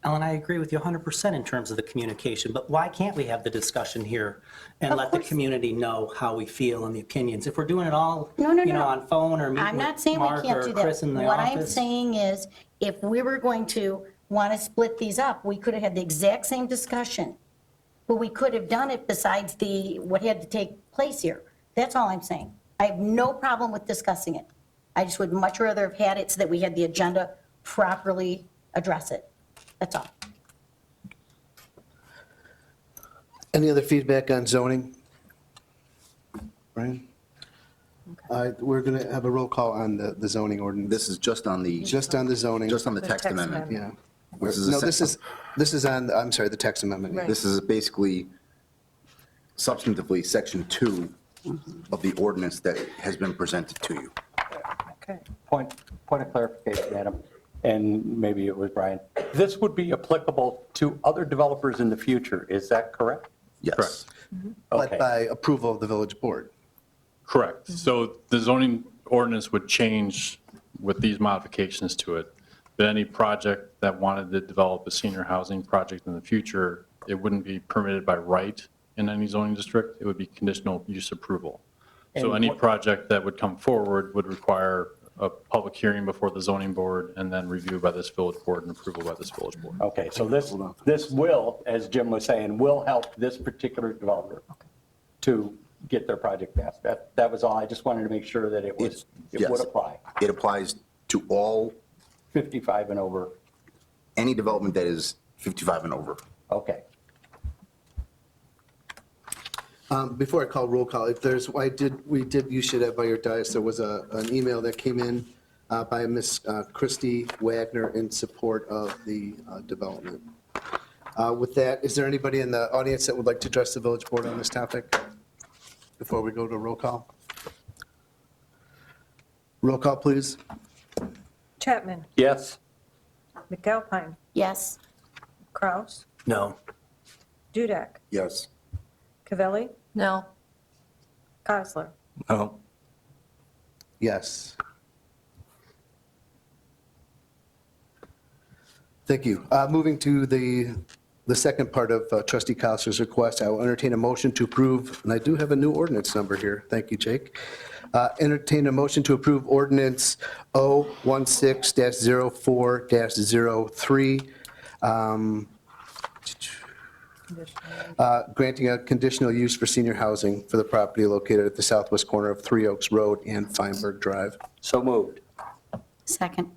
[SPEAKER 3] Ellen, I agree with you 100% in terms of the communication, but why can't we have the discussion here and
[SPEAKER 7] Of
[SPEAKER 3] let the
[SPEAKER 7] course.
[SPEAKER 3] community know how we feel and the opinions? If we're doing it all,
[SPEAKER 7] No, no.
[SPEAKER 3] on phone or meeting
[SPEAKER 7] I'm not
[SPEAKER 3] with
[SPEAKER 7] saying we
[SPEAKER 3] Mark
[SPEAKER 7] can't
[SPEAKER 3] or
[SPEAKER 7] do that.
[SPEAKER 3] Chris in the
[SPEAKER 7] What I'm
[SPEAKER 3] office.
[SPEAKER 7] saying is, if we were going to want to split these up, we could have had the exact same discussion. But we could have done it besides what had to take place here. That's all I'm saying. I have no problem with discussing it. I just would much rather have had it so that we had the agenda properly address it. That's all.
[SPEAKER 1] Any other feedback on zoning? Brian? We're going to have a roll call on the zoning ordinance.
[SPEAKER 8] This is just on the
[SPEAKER 1] Just on the zoning.
[SPEAKER 8] text
[SPEAKER 2] text
[SPEAKER 8] amendment.
[SPEAKER 2] amendment.
[SPEAKER 1] Yeah.
[SPEAKER 8] This is a
[SPEAKER 1] No,
[SPEAKER 8] sec-
[SPEAKER 1] this is on, I'm sorry, the text amendment.
[SPEAKER 2] Right.
[SPEAKER 8] This is basically substantively section 2 of the ordinance that has been presented to you.
[SPEAKER 2] Okay.
[SPEAKER 6] Point of clarification, Adam, and maybe it was Brian. This would be applicable to other developers in the future, is that correct?
[SPEAKER 8] Yes.
[SPEAKER 1] But
[SPEAKER 6] Okay.
[SPEAKER 1] by approval of the village board.
[SPEAKER 11] Correct. So the zoning ordinance would change with these modifications to it. But any project that wanted to develop a senior housing project in the future, it wouldn't be permitted by right in any zoning district. It would be conditional use approval. So
[SPEAKER 6] And
[SPEAKER 11] any
[SPEAKER 6] what-
[SPEAKER 11] project that would come forward would require a public hearing before the zoning board and then review by this village board and approval by this village board.
[SPEAKER 6] Okay, so this will, as Jim was saying, will help this particular developer to get their project passed. That was all. I just wanted to make sure that it would
[SPEAKER 8] Yes.
[SPEAKER 6] apply.
[SPEAKER 8] It applies to all,
[SPEAKER 6] 55 and over.
[SPEAKER 8] any development that is 55 and over.
[SPEAKER 6] Okay.
[SPEAKER 1] Before I call roll call, if there's, you should have by your dais, there was an email that came in by Miss Christy Wagner in support of the development. With that, is there anybody in the audience that would like to address the village board on this topic before we go to roll call? Roll call, please.
[SPEAKER 2] Chapman,
[SPEAKER 6] Yes?
[SPEAKER 2] McAlpine,
[SPEAKER 7] Yes?
[SPEAKER 2] Kraus,
[SPEAKER 3] No.
[SPEAKER 2] Dudek,
[SPEAKER 8] Yes.
[SPEAKER 2] Cavelli,
[SPEAKER 9] No.
[SPEAKER 2] Cosler.
[SPEAKER 4] No.
[SPEAKER 1] Yes. Thank you. Moving to the second part of trustee Cosler's request, I will entertain a motion to approve, and I do have a new ordinance number here. Thank you, Jake. Entertain a motion to approve ordinance 016-04-03, granting a conditional use for senior housing for the property located at the southwest corner of Three Oaks Road and Feinberg Drive.
[SPEAKER 6] So moved.
[SPEAKER 7] Second.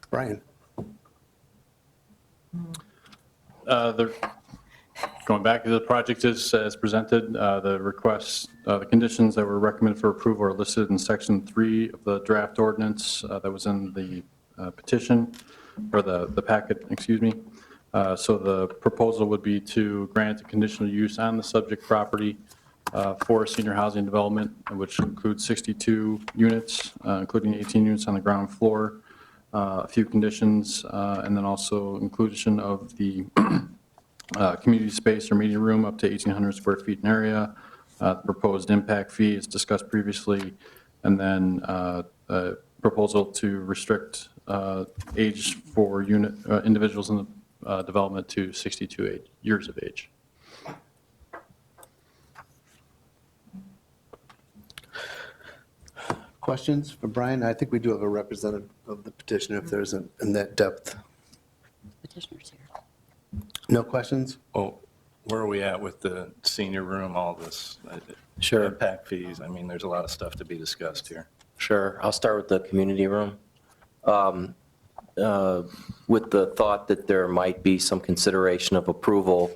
[SPEAKER 1] Brian?
[SPEAKER 11] Going back to the project as presented, the requests, the conditions that were recommended for approval are listed in section 3 of the draft ordinance that was in the petition, or the packet, excuse me. So the proposal would be to grant a conditional use on the subject property for senior housing development, which includes 62 units, including 18 units on the ground floor, a few conditions, and then also inclusion of the community space or meeting room up to 1,800 square feet in area. The proposed impact fee is discussed previously, and then a proposal to restrict age for individuals in the development to 62 years of age.
[SPEAKER 1] Questions for Brian? I think we do have a representative of the petitioner if there's in that depth.
[SPEAKER 7] Petitioner's here.
[SPEAKER 1] No questions?
[SPEAKER 4] Well, where are we at with the senior room, all this?
[SPEAKER 10] Sure.
[SPEAKER 4] Impact fees, I mean, there's a lot of stuff to be discussed here.
[SPEAKER 10] Sure. I'll start with the community room. With the thought that there might be some consideration of approval,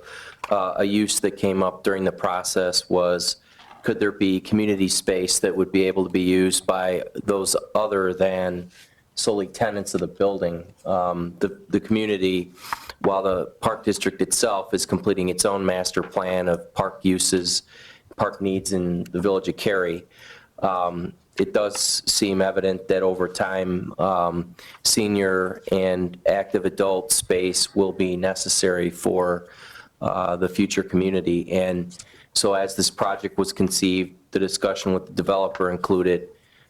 [SPEAKER 10] a use that came up during the process was, could there be community space that would be able to be used by those other than solely tenants of the building? The community, while the park district itself is completing its own master plan of park uses, park needs in the village of Cary, it does seem evident that over time, senior and active adult space will be necessary for the future community. And so as this project was conceived, the discussion with the developer included,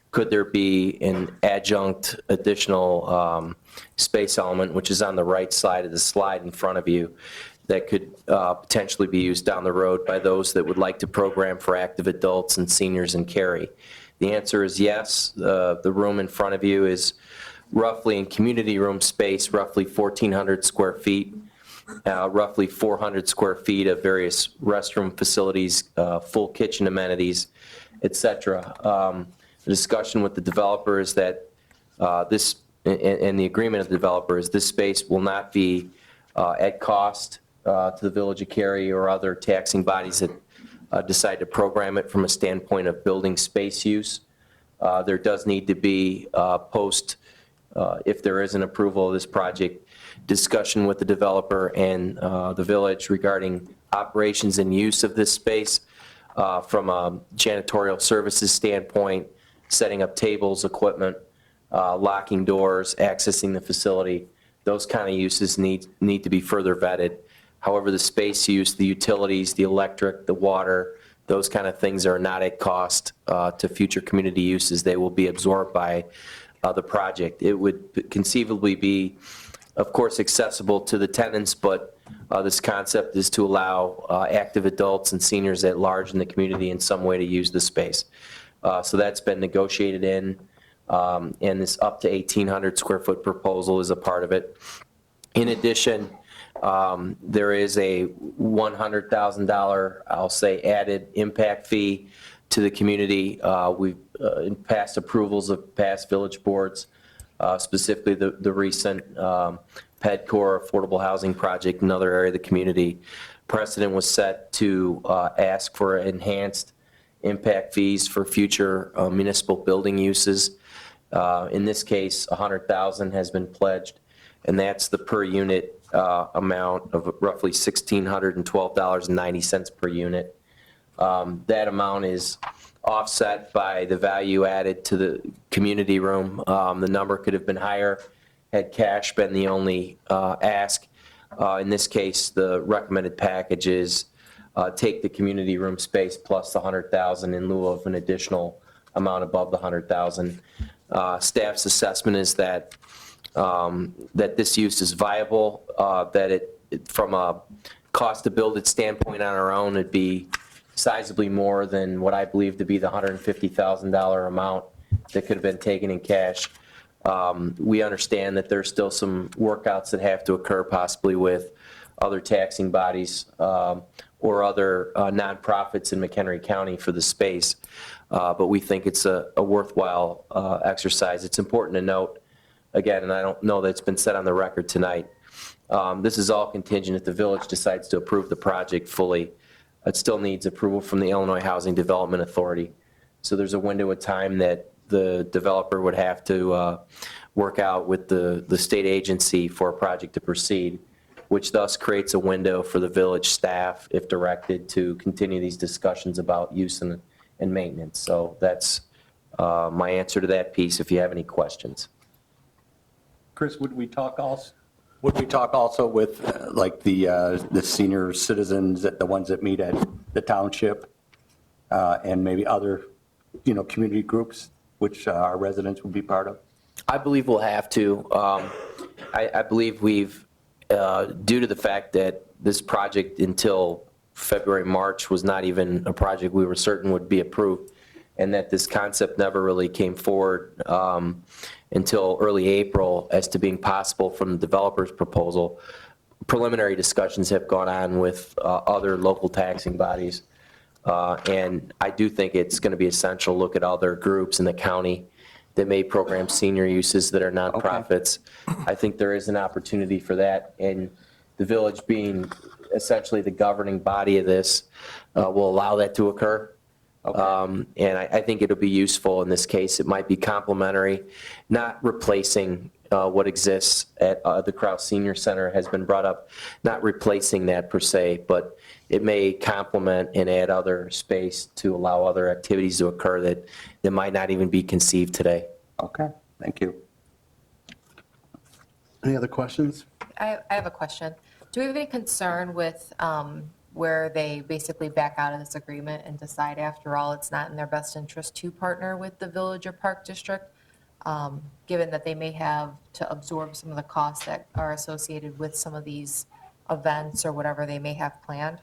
[SPEAKER 10] could there be an adjunct additional space element, which is on the right side of the slide in front of you, that could potentially be used down the road by those that would like to program for active adults and seniors in Cary? The answer is yes. The room in front of you is roughly, in community room space, roughly 1,400 square feet, roughly 400 square feet of various restroom facilities, full kitchen amenities, et cetera. The discussion with the developer is that this, and the agreement of the developer is this space will not be at cost to the village of Cary or other taxing bodies that decide to program it from a standpoint of building space use. There does need to be post, if there is an approval of this project, discussion with the developer and the village regarding operations and use of this space from a janitorial services standpoint, setting up tables, equipment, locking doors, accessing the facility. Those kind of uses need to be further vetted. However, the space use, the utilities, the electric, the water, those kind of things are not at cost to future community uses. They will be absorbed by the project. It would conceivably be, of course, accessible to the tenants, but this concept is to allow active adults and seniors at large in the community in some way to use the space. So that's been negotiated in, and this up to 1,800 square foot proposal is a part of it. In addition, there is a $100,000, I'll say, added impact fee to the community. We've, in past approvals of past village boards, specifically the recent PEDCOR Affordable Housing Project, another area of the community, precedent was set to ask for enhanced impact fees for future municipal building uses. In this case, $100,000 has been pledged, and that's the per unit amount of roughly $1,612.90 per unit. That amount is offset by the value added to the community room. The number could have been higher had cash been the only ask. In this case, the recommended package is take the community room space plus the 100,000 in lieu of an additional amount above the 100,000. Staff's assessment is that that this use is viable, that from a cost to build it standpoint on our own, it'd be sizably more than what I believe to be the $150,000 amount that could have been taken in cash. We understand that there's still some workouts that have to occur possibly with other taxing bodies or other nonprofits in McHenry County for the space, but we think it's a worthwhile exercise. It's important to note, again, and I don't know that it's been said on the record tonight, this is all contingent if the village decides to approve the project fully. It still needs approval from the Illinois Housing Development Authority. So there's a window of time that the developer would have to work out with the state agency for a project to proceed, which thus creates a window for the village staff, if directed, to continue these discussions about use and maintenance. So that's my answer to that piece, if you have any questions.
[SPEAKER 6] Chris, would we talk also with like the senior citizens, the ones that meet at the township, and maybe other, community groups, which our residents would be part of?
[SPEAKER 10] I believe we'll have to. I believe we've, due to the fact that this project until February, March was not even a project we were certain would be approved, and that this concept never really came forward until early April as to being possible from the developer's proposal. Preliminary discussions have gone on with other local taxing bodies, and I do think it's going to be essential to look at other groups in the county that may program senior uses that are nonprofits. I think there is an opportunity for that, and the village being essentially the governing body of this will allow that to occur. And I think it'll be useful in this case. It might be complementary, not replacing what exists at the Krause Senior Center has been brought up, not replacing that per se, but it may complement and add other space to allow other activities to occur that might not even be conceived today.
[SPEAKER 6] Okay, thank you.
[SPEAKER 1] Any other questions?
[SPEAKER 13] I have a question. Do we have any concern with where they basically back out of this agreement and decide after all it's not in their best interest to partner with the village or park district, given that they may have to absorb some of the costs that are associated with some of these events or whatever they may have planned?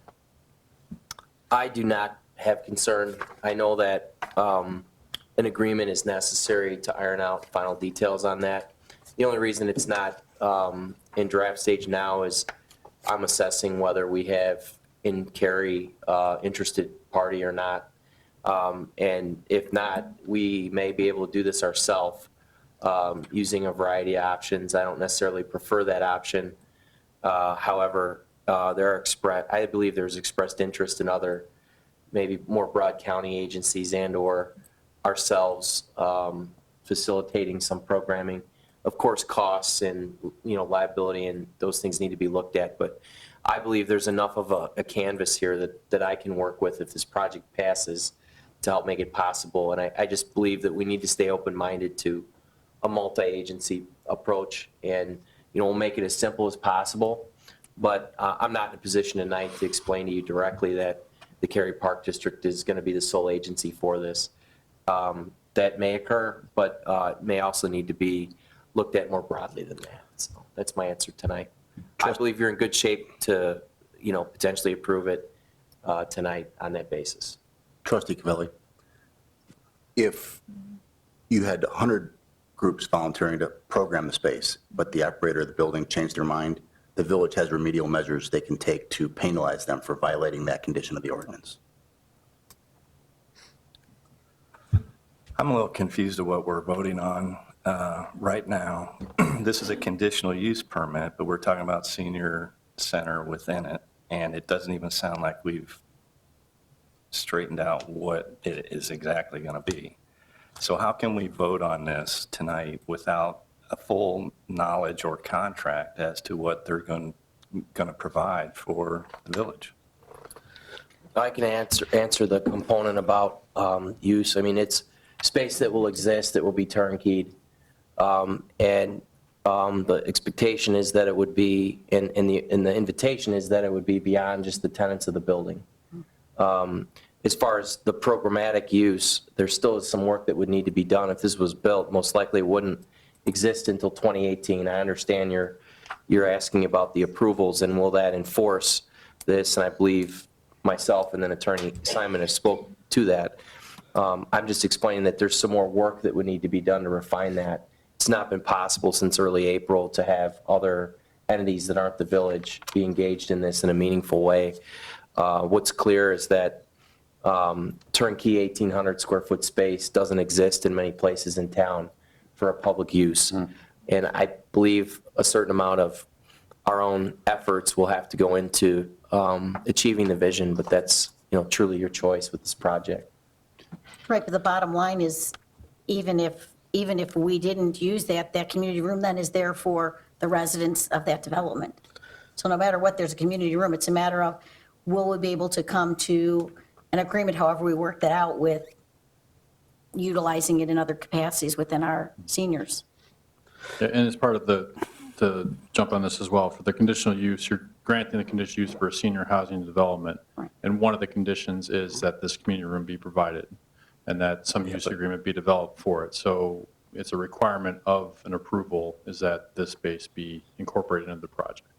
[SPEAKER 10] I do not have concern. I know that an agreement is necessary to iron out final details on that. The only reason it's not in draft stage now is I'm assessing whether we have in Cary interested party or not. And if not, we may be able to do this ourselves using a variety of options. I don't necessarily prefer that option. However, I believe there's expressed interest in other, maybe more broad county agencies and or ourselves facilitating some programming. Of course, costs and liability and those things need to be looked at, but I believe there's enough of a canvas here that I can work with if this project passes to help make it possible. And I just believe that we need to stay open-minded to a multi-agency approach, and we'll make it as simple as possible. But I'm not in a position tonight to explain to you directly that the Cary Park District is going to be the sole agency for this. That may occur, but it may also need to be looked at more broadly than that. So that's my answer tonight. I believe you're in good shape to, potentially approve it tonight on that basis.
[SPEAKER 8] Trustee Cavelli, if you had 100 groups volunteering to program the space, but the operator of the building changed their mind, the village has remedial measures they can take to penalize them for violating that condition of the ordinance.
[SPEAKER 4] I'm a little confused of what we're voting on right now. This is a conditional use permit, but we're talking about senior center within it, and it doesn't even sound like we've straightened out what it is exactly going to be. So how can we vote on this tonight without a full knowledge or contract as to what they're going to provide for the village?
[SPEAKER 10] I can answer the component about use. I mean, it's space that will exist, that will be turnkeyed. And The expectation is that it would be, and the invitation is that it would be beyond just the tenants of the building. As far as the programmatic use, there still is some work that would need to be done. If this was built, most likely it wouldn't exist until 2018. I understand you're asking about the approvals and will that enforce this, and I believe myself and then Attorney Simon have spoke to that. I'm just explaining that there's some more work that would need to be done to refine that. It's not been possible since early April to have other entities that aren't the village be engaged in this in a meaningful way. What's clear is that turnkey 1,800 square foot space doesn't exist in many places in town for a public use. And I believe a certain amount of our own efforts will have to go into achieving the vision, but that's, truly your choice with this project.
[SPEAKER 7] Right, but the bottom line is, even if we didn't use that community room then is there for the residents of that development. So no matter what, there's a community room. It's a matter of, will we be able to come to an agreement, however we work that out, with utilizing it in other capacities within our seniors?
[SPEAKER 11] Yeah, and as part of to jump on this as well, for the conditional use, you're granting the conditional use for a senior housing development.
[SPEAKER 7] Right.
[SPEAKER 11] And one of the conditions is that this community room be provided and that some use agreement be developed for it. So it's a requirement of an approval is that this space be incorporated into the project.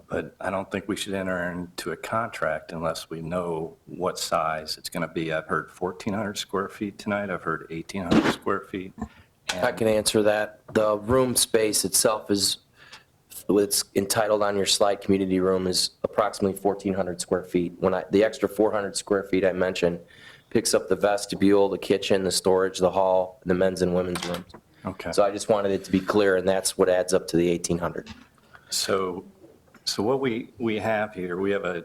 [SPEAKER 4] But I don't think we should enter into a contract unless we know what size it's going to be. I've heard 1,400 square feet tonight. I've heard 1,800 square feet.
[SPEAKER 10] I can answer that. The room space itself is, what's entitled on your slide, community room, is approximately 1,400 square feet. The extra 400 square feet I mentioned picks up the vestibule, the kitchen, the storage, the hall, the men's and women's rooms.
[SPEAKER 4] Okay.
[SPEAKER 10] So I just wanted it to be clear, and that's what adds up to the 1,800.
[SPEAKER 4] So what we have here, we have a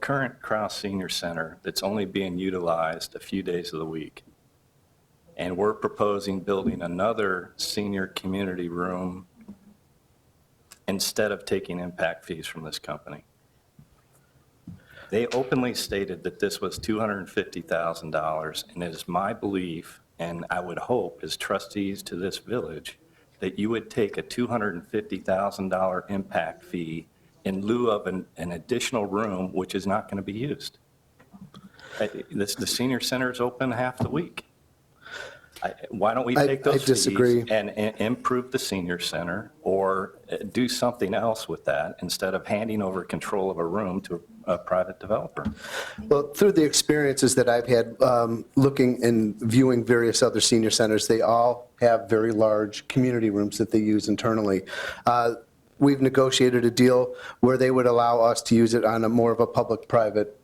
[SPEAKER 4] current Krause Senior Center that's only being utilized a few days of the week. And we're proposing building another senior community room instead of taking impact fees from this company. They openly stated that this was $250,000, and it is my belief, and I would hope as trustees to this village, that you would take a $250,000 impact fee in lieu of an additional room, which is not going to be used. The senior center is open half the week. Why don't we take those
[SPEAKER 1] I disagree.
[SPEAKER 4] fees and improve the senior center or do something else with that instead of handing over control of a room to a private developer?
[SPEAKER 1] Well, through the experiences that I've had looking and viewing various other senior centers, they all have very large community rooms that they use internally. We've negotiated a deal where they would allow us to use it on a more of a public-private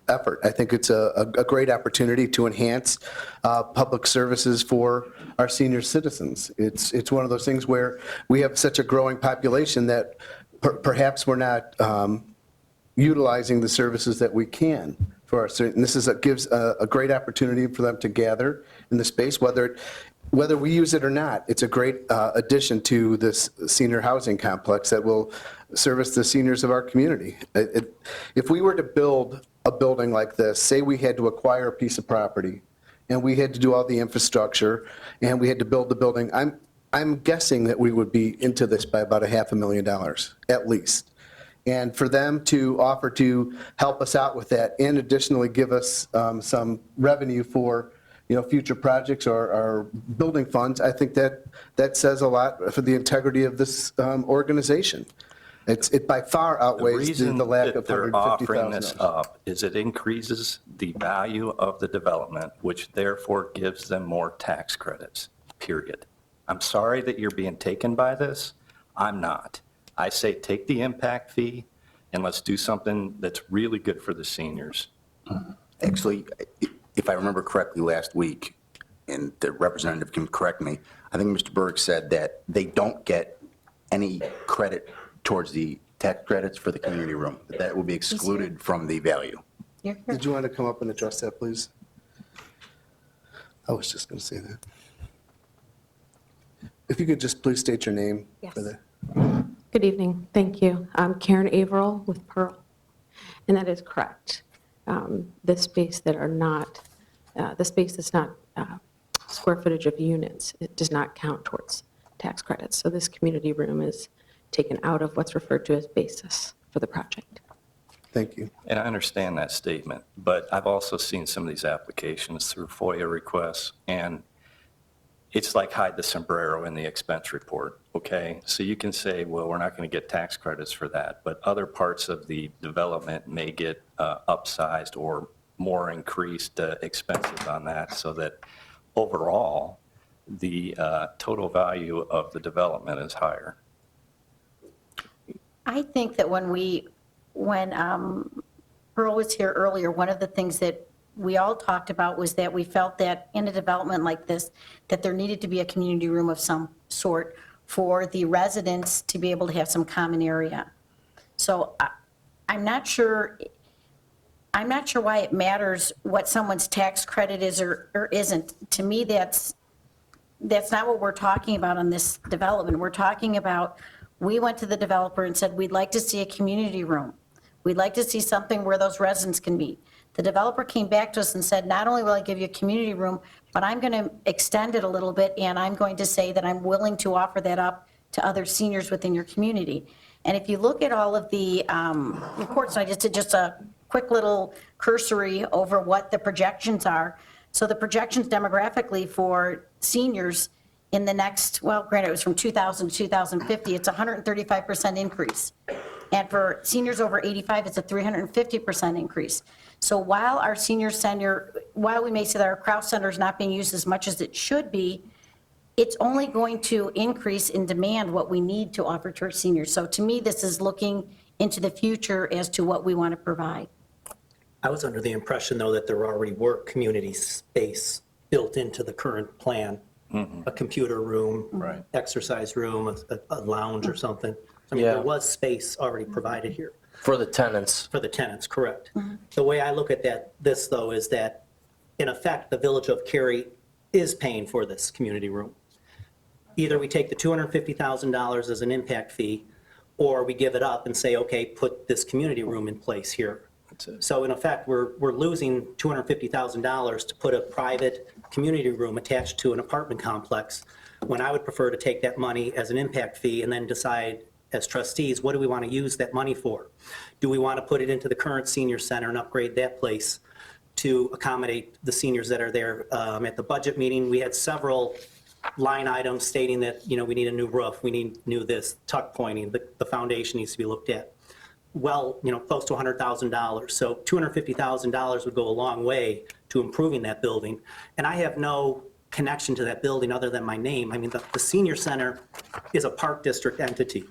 [SPEAKER 1] effort. I think it's a great opportunity to enhance public services for our senior citizens. It's one of those things where we have such a growing population that perhaps we're not utilizing the services that we can for our, and this gives a great opportunity for them to gather in the space, whether we use it or not. It's a great addition to this senior housing complex that will service the seniors of our community. If we were to build a building like this, say we had to acquire a piece of property and we had to do all the infrastructure and we had to build the building, I'm guessing that we would be into this by about $500,000 at least. And for them to offer to help us out with that and additionally give us some revenue for future projects or building funds, I think that says a lot for the integrity of this organization. It by far outweighs the lack of
[SPEAKER 4] The reason that they're offering this
[SPEAKER 1] $150,000.
[SPEAKER 4] up is it increases the value of the development, which therefore gives them more tax credits, period. I'm sorry that you're being taken by this. I'm not. I say take the impact fee and let's do something that's really good for the seniors.
[SPEAKER 8] Actually, if I remember correctly last week, and the representative can correct me, I think Mr. Berg said that they don't get any credit towards the tax credits for the community room, that will be excluded from the value.
[SPEAKER 7] You're here.
[SPEAKER 1] Did you want to come up and address that, please? I was just going to say that. If you could just please state your name. For the.
[SPEAKER 14] Good evening. Thank you. I'm Karen Averill with Pearl, and that is correct. The space that are not, the space that's not square footage of units, it does not count towards tax credits. So this community room is taken out of what's referred to as basis for the project.
[SPEAKER 1] Thank you.
[SPEAKER 4] And I understand that statement, but I've also seen some of these applications through FOIA requests, and it's like hide the sombrero in the expense report, okay? So you can say, well, we're not going to get tax credits for that, but other parts of the development may get upsized or more increased expenses on that, so that overall, the total value of the development is higher.
[SPEAKER 7] I think that when Pearl was here earlier, one of the things that we all talked about was that we felt that in a development like this, that there needed to be a community room of some sort for the residents to be able to have some common area. So I'm not sure why it matters what someone's tax credit is or isn't. To me, that's not what we're talking about on this development. We're talking about, we went to the developer and said, we'd like to see a community room. We'd like to see something where those residents can meet. The developer came back to us and said, not only will I give you a community room, but I'm going to extend it a little bit, and I'm going to say that I'm willing to offer that up to other seniors within your community. And if you look at all of the reports, I just did just a quick little cursory over what the projections are. So the projections demographically for seniors in the next, well, granted, it was from 2000 to 2050, it's a 135% increase. And for seniors over 85, it's a 350% increase. So while our senior center, while we may say that our Kraus Center is not being used as much as it should be, it's only going to increase in demand what we need to offer to our seniors. So to me, this is looking into the future as to what we want to provide.
[SPEAKER 3] I was under the impression, though, that there already were community space built into the current plan. A computer room,
[SPEAKER 4] Right.
[SPEAKER 3] exercise room, a lounge or something. I mean,
[SPEAKER 10] Yeah.
[SPEAKER 3] there was space already provided here
[SPEAKER 10] For the tenants.
[SPEAKER 3] for the tenants, correct. The way I look at this, though, is that, in effect, the Village of Cary is paying for this community room. Either we take the $250,000 as an impact fee, or we give it up and say, okay, put this community room in place here.
[SPEAKER 4] That's it.
[SPEAKER 3] So in effect, we're losing $250,000 to put a private community room attached to an apartment complex, when I would prefer to take that money as an impact fee and then decide as trustees, what do we want to use that money for? Do we want to put it into the current senior center and upgrade that place to accommodate the seniors that are there? At the budget meeting, we had several line items stating that, you know, we need a new roof, we need new this, tuck pointing, the foundation needs to be looked at. Well, you know, close to $100,000. So $250,000 would go a long way to improving that building. And I have no connection to that building other than my name. I mean, the senior center is a park district entity.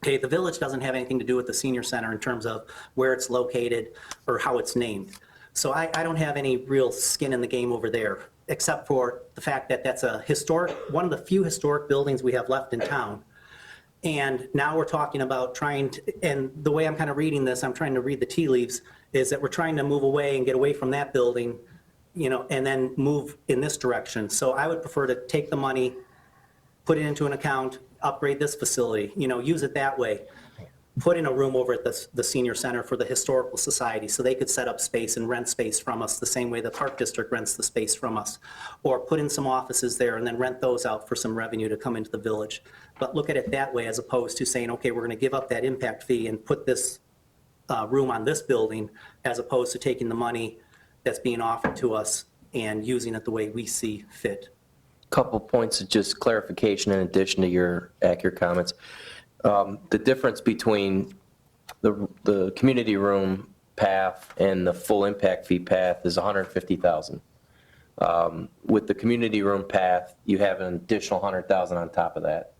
[SPEAKER 3] Okay, the village doesn't have anything to do with the senior center in terms of where it's located or how it's named. So I don't have any real skin in the game over there, except for the fact that that's a historic, one of the few historic buildings we have left in town. And now we're talking about trying to, and the way I'm kind of reading this, I'm trying to read the tea leaves, is that we're trying to move away and get away from that building, you know, and then move in this direction. So I would prefer to take the money, put it into an account, upgrade this facility, you know, use it that way. Put in a room over at the senior center for the historical society so they could set up space and rent space from us the same way the park district rents the space from us. Or put in some offices there and then rent those out for some revenue to come into the village. But look at it that way as opposed to saying, okay, we're going to give up that impact fee and put this room on this building, as opposed to taking the money that's being offered to us and using it the way we see fit.
[SPEAKER 10] Couple points of just clarification in addition to your accurate comments. The difference between the community room path and the full impact fee path is $150,000. With the community room path, you have an additional $100,000 on top of that.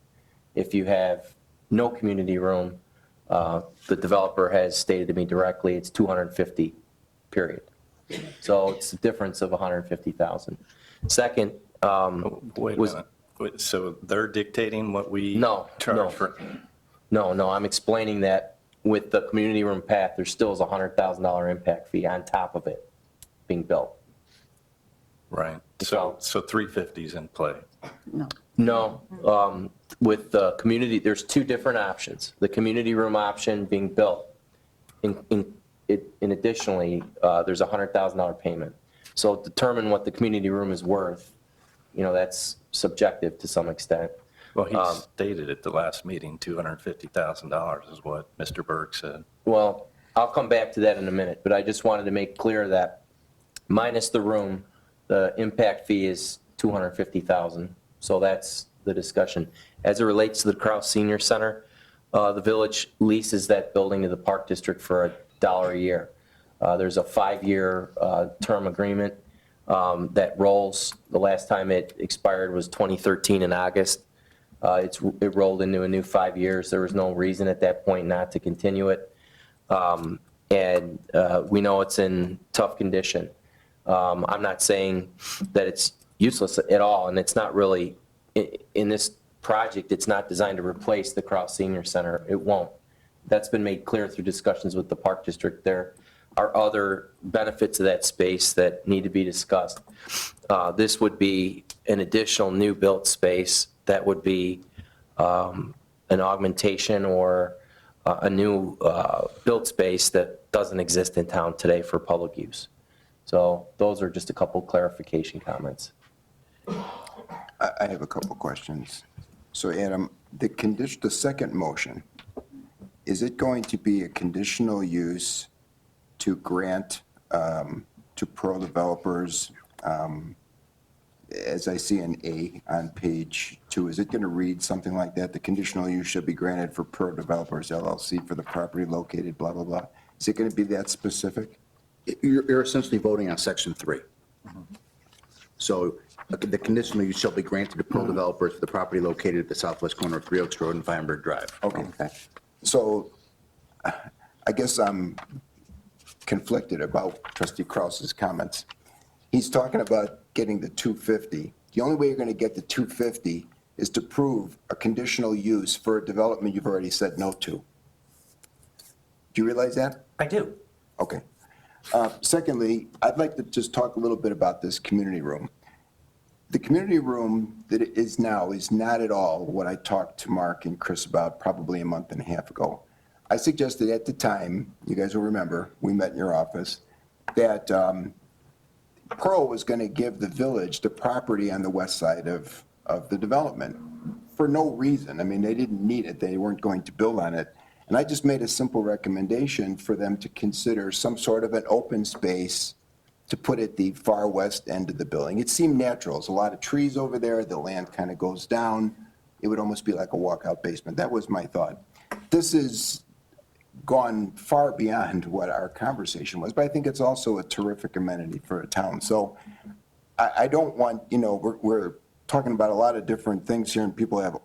[SPEAKER 10] If you have no community room, the developer has stated to me directly, it's $250,000, period. So it's a difference of $150,000. Second,
[SPEAKER 4] Wait a minute. Wait, so they're dictating what we
[SPEAKER 10] No,
[SPEAKER 4] charge
[SPEAKER 10] no.
[SPEAKER 4] for?
[SPEAKER 10] No, I'm explaining that with the community room path, there still is a $100,000 impact fee on top of it being built.
[SPEAKER 4] Right. So 350 is in play.
[SPEAKER 10] No, with the community, there's two different options. The community room option being built, in additionally, there's a $100,000 payment. So determine what the community room is worth, you know, that's subjective to some extent.
[SPEAKER 4] Well, he stated at the last meeting, $250,000 is what Mr. Berg said.
[SPEAKER 10] Well, I'll come back to that in a minute, but I just wanted to make clear that minus the room, the impact fee is $250,000. So that's the discussion. As it relates to the Kraus Senior Center, the village leases that building to the Park District for $1 a year. There's a 5-year term agreement that rolls. The last time it expired was 2013 in August. It rolled into a new 5 years. There was no reason at that point not to continue it. And we know it's in tough condition. I'm not saying that it's useless at all, and it's not really, in this project, it's not designed to replace the Kraus Senior Center. It won't. That's been made clear through discussions with the Park District. There are other benefits of that space that need to be discussed. This would be an additional new built space that would be an augmentation or a new built space that doesn't exist in town today for public use. So those are just a couple clarification comments.
[SPEAKER 12] I have a couple questions. So Adam, the second motion, is it going to be a conditional use to grant to pro developers, as I see an A on page 2, is it going to read something like that? The conditional use should be granted for pro developers LLC for the property located, blah, blah, blah. Is it going to be that specific?
[SPEAKER 8] You're essentially voting on section 3. So the conditional use shall be granted to pro developers for the property located at the southwest corner of 3 Oaks Road and Feinberg Drive.
[SPEAKER 12] Okay. So I guess I'm conflicted about Trustee Kraus's comments. He's talking about getting the 250. The only way you're going to get the 250 is to prove a conditional use for a development you've already said no to. Do you realize that?
[SPEAKER 3] I do.
[SPEAKER 12] Okay. Secondly, I'd like to just talk a little bit about this community room. The community room that it is now is not at all what I talked to Mark and Chris about probably a month and a half ago. I suggested at the time, you guys will remember, we met in your office, that Pearl was going to give the village the property on the west side of the development for no reason. I mean, they didn't need it. They weren't going to build on it. And I just made a simple recommendation for them to consider some sort of an open space to put at the far west end of the building. It seemed natural. There's a lot of trees over there. The land kind of goes down. It would almost be like a walkout basement. That was my thought. This has gone far beyond what our conversation was, but I think it's also a terrific amenity for a town. So I don't want, we're talking about a lot of different things here and people have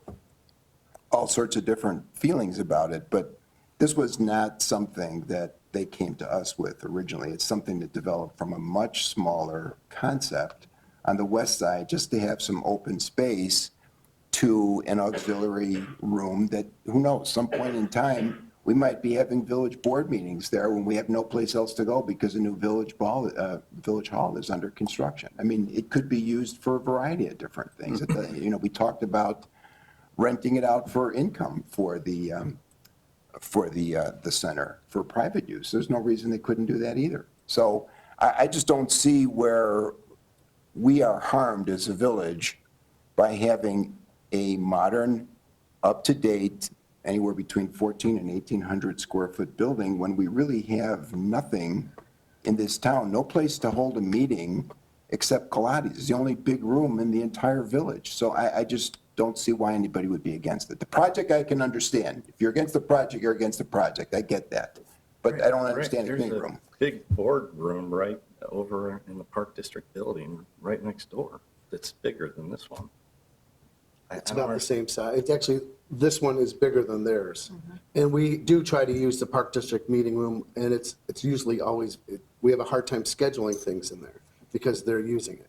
[SPEAKER 12] all sorts of different feelings about it, but this was not something that they came to us with originally. It's something that developed from a much smaller concept on the west side, just to have some open space to an auxiliary room that, who knows, some point in time, we might be having village board meetings there when we have no place else to go because a new village hall is under construction. I mean, it could be used for a variety of different things. We talked about renting it out for income for the center for private use. There's no reason they couldn't do that either. So I just don't see where we are harmed as a village by having a modern, up-to-date, anywhere between 14 and 1,800 square foot building when we really have nothing in this town, no place to hold a meeting except Colati's. It's the only big room in the entire village. So I just don't see why anybody would be against it. The project I can understand. If you're against the project, you're against the project. I get that. But I don't understand the community room.
[SPEAKER 4] There's a big board room right over in the Park District building, right next door, that's bigger than this one.
[SPEAKER 1] It's about the same size. It's actually, this one is bigger than theirs. And we do try to use the Park District meeting room, and it's usually always, we have a hard time scheduling things in there because they're using it.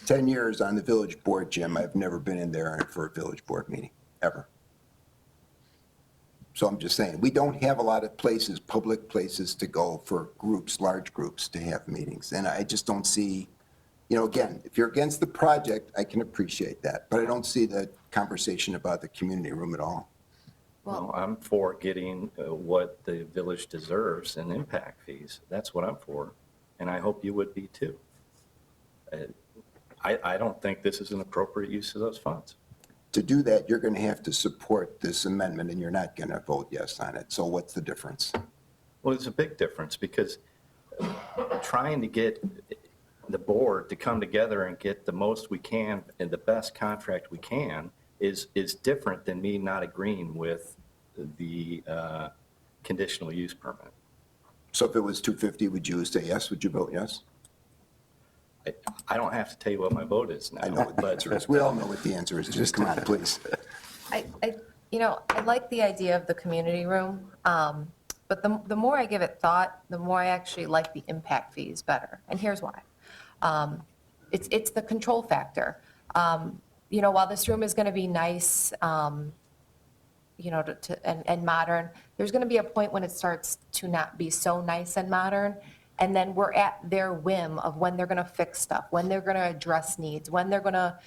[SPEAKER 12] 10 years on the village board, Jim, I've never been in there for a village board meeting, ever. So I'm just saying, we don't have a lot of places, public places to go for groups, large groups to have meetings. And I just don't see, again, if you're against the project, I can appreciate that. But I don't see the conversation about the community room at all.
[SPEAKER 4] Well, I'm for getting what the village deserves in impact fees. That's what I'm for. And I hope you would be too. I don't think this is an appropriate use of those funds.
[SPEAKER 12] To do that, you're going to have to support this amendment, and you're not going to vote yes on it. So what's the difference?
[SPEAKER 4] Well, it's a big difference because trying to get the board to come together and get the most we can and the best contract we can is different than me not agreeing with the conditional use permit.
[SPEAKER 12] So if it was 250, would you say yes? Would you vote yes?
[SPEAKER 4] I don't have to tell you what my vote is now.
[SPEAKER 12] I know what the answer is. We all know what the answer is. Just come on, please.
[SPEAKER 13] I like the idea of the community room, but the more I give it thought, the more I actually like the impact fees better. And here's why. It's the control factor. While this room is going to be nice, and modern, there's going to be a point when it starts to not be so nice and modern. And then we're at their whim of when they're going to fix stuff, when they're going to address needs, when they're going to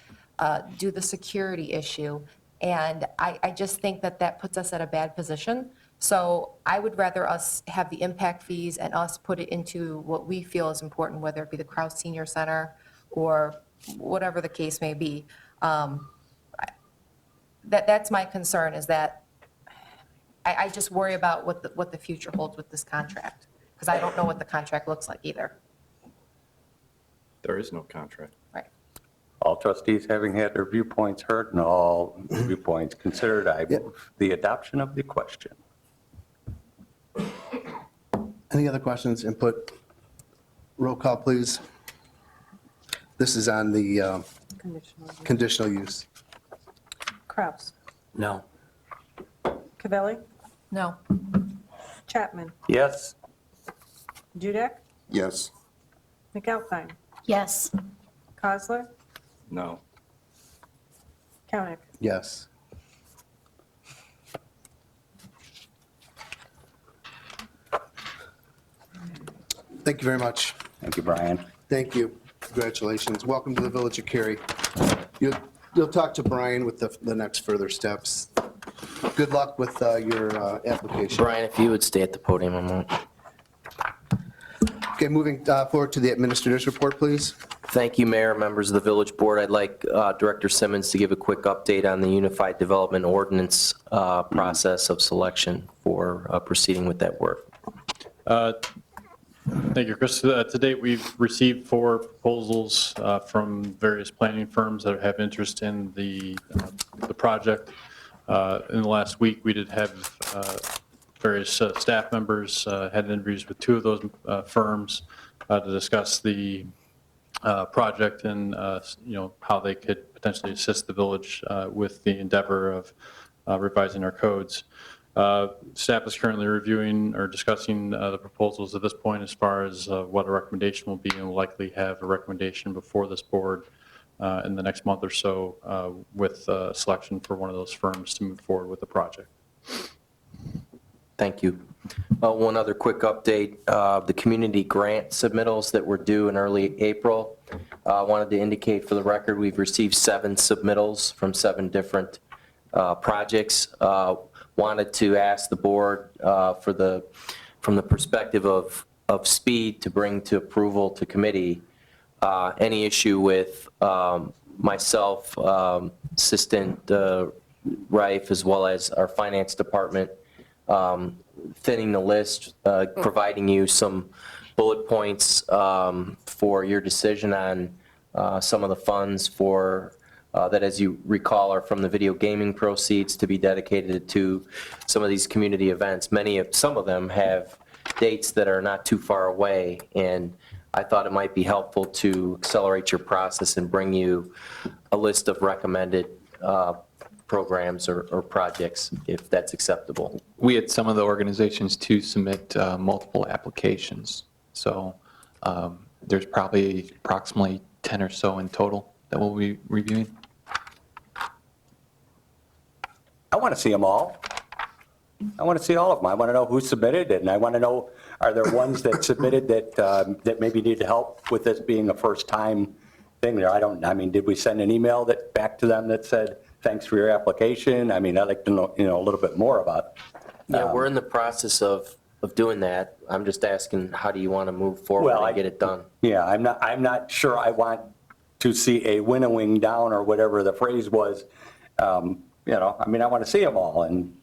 [SPEAKER 13] do the security issue. And I just think that puts us at a bad position. So I would rather us have the impact fees and us put it into what we feel is important, whether it be the Krause Senior Center or whatever the case may be. That's my concern, is that I just worry about what the future holds with this contract, because I don't know what the contract looks like either.
[SPEAKER 4] There is no contract.
[SPEAKER 13] Right.
[SPEAKER 6] All trustees having had their viewpoints heard and all viewpoints considered, I move the adoption of the question.
[SPEAKER 1] Any other questions, input? Roll call, please. This is on the conditional use.
[SPEAKER 2] Kraus,
[SPEAKER 3] No.
[SPEAKER 2] Cavelli,
[SPEAKER 13] No.
[SPEAKER 2] Chapman,
[SPEAKER 6] Yes?
[SPEAKER 2] Dudek,
[SPEAKER 12] Yes.
[SPEAKER 2] McAlpine,
[SPEAKER 7] Yes.
[SPEAKER 2] Cosler,
[SPEAKER 4] No.
[SPEAKER 2] Koenig.
[SPEAKER 1] Yes. Thank you very much.
[SPEAKER 6] Thank you, Brian.
[SPEAKER 1] Thank you. Congratulations. Welcome to the Village of Cary. You'll talk to Brian with the next further steps. Good luck with your application.
[SPEAKER 10] Brian, if you would stay at the podium a moment.
[SPEAKER 1] Okay, moving forward to the administrator's report, please.
[SPEAKER 10] Thank you, Mayor, members of the Village Board. I'd like Director Simmons to give a quick update on the Unified Development Ordinance process of selection for proceeding with that work.
[SPEAKER 11] Thank you, Chris. To date, we've received 4 proposals from various planning firms that have interest in the project. In the last week, we did have various staff members had interviews with 2 of those firms to discuss the project and how they could potentially assist the village with the endeavor of revising our codes. Staff is currently reviewing or discussing the proposals at this point as far as what a recommendation will be, and will likely have a recommendation before this board in the next month or so with selection for one of those firms to move forward with the project.
[SPEAKER 10] Thank you. One other quick update, the community grant submittals that were due in early April. I wanted to indicate for the record, we've received 7 submittals from 7 different projects. Wanted to ask the board from the perspective of speed to bring to approval to committee, any issue with myself, Assistant Reif, as well as our finance department, thinning the list, providing you some bullet points for your decision on some of the funds for that, as you recall, are from the video gaming proceeds to be dedicated to some of these community events. Some of them have dates that are not too far away, and I thought it might be helpful to accelerate your process and bring you a list of recommended programs or projects, if that's acceptable.
[SPEAKER 15] We had some of the organizations to submit multiple applications. So there's probably approximately 10 or so in total that we'll be reviewing.
[SPEAKER 6] I want to see them all. I want to see all of them. I want to know who submitted, and I want to know, are there ones that submitted that maybe need help with this being a first-time thing there? I mean, did we send an email back to them that said, thanks for your application? I mean, I'd like to know, a little bit more about.
[SPEAKER 10] Yeah, we're in the process of doing that. I'm just asking, how do you want to move forward and get it done?
[SPEAKER 6] Yeah, I'm not sure I want to see a winnowing down, or whatever the phrase was, I mean, I want to see them all, and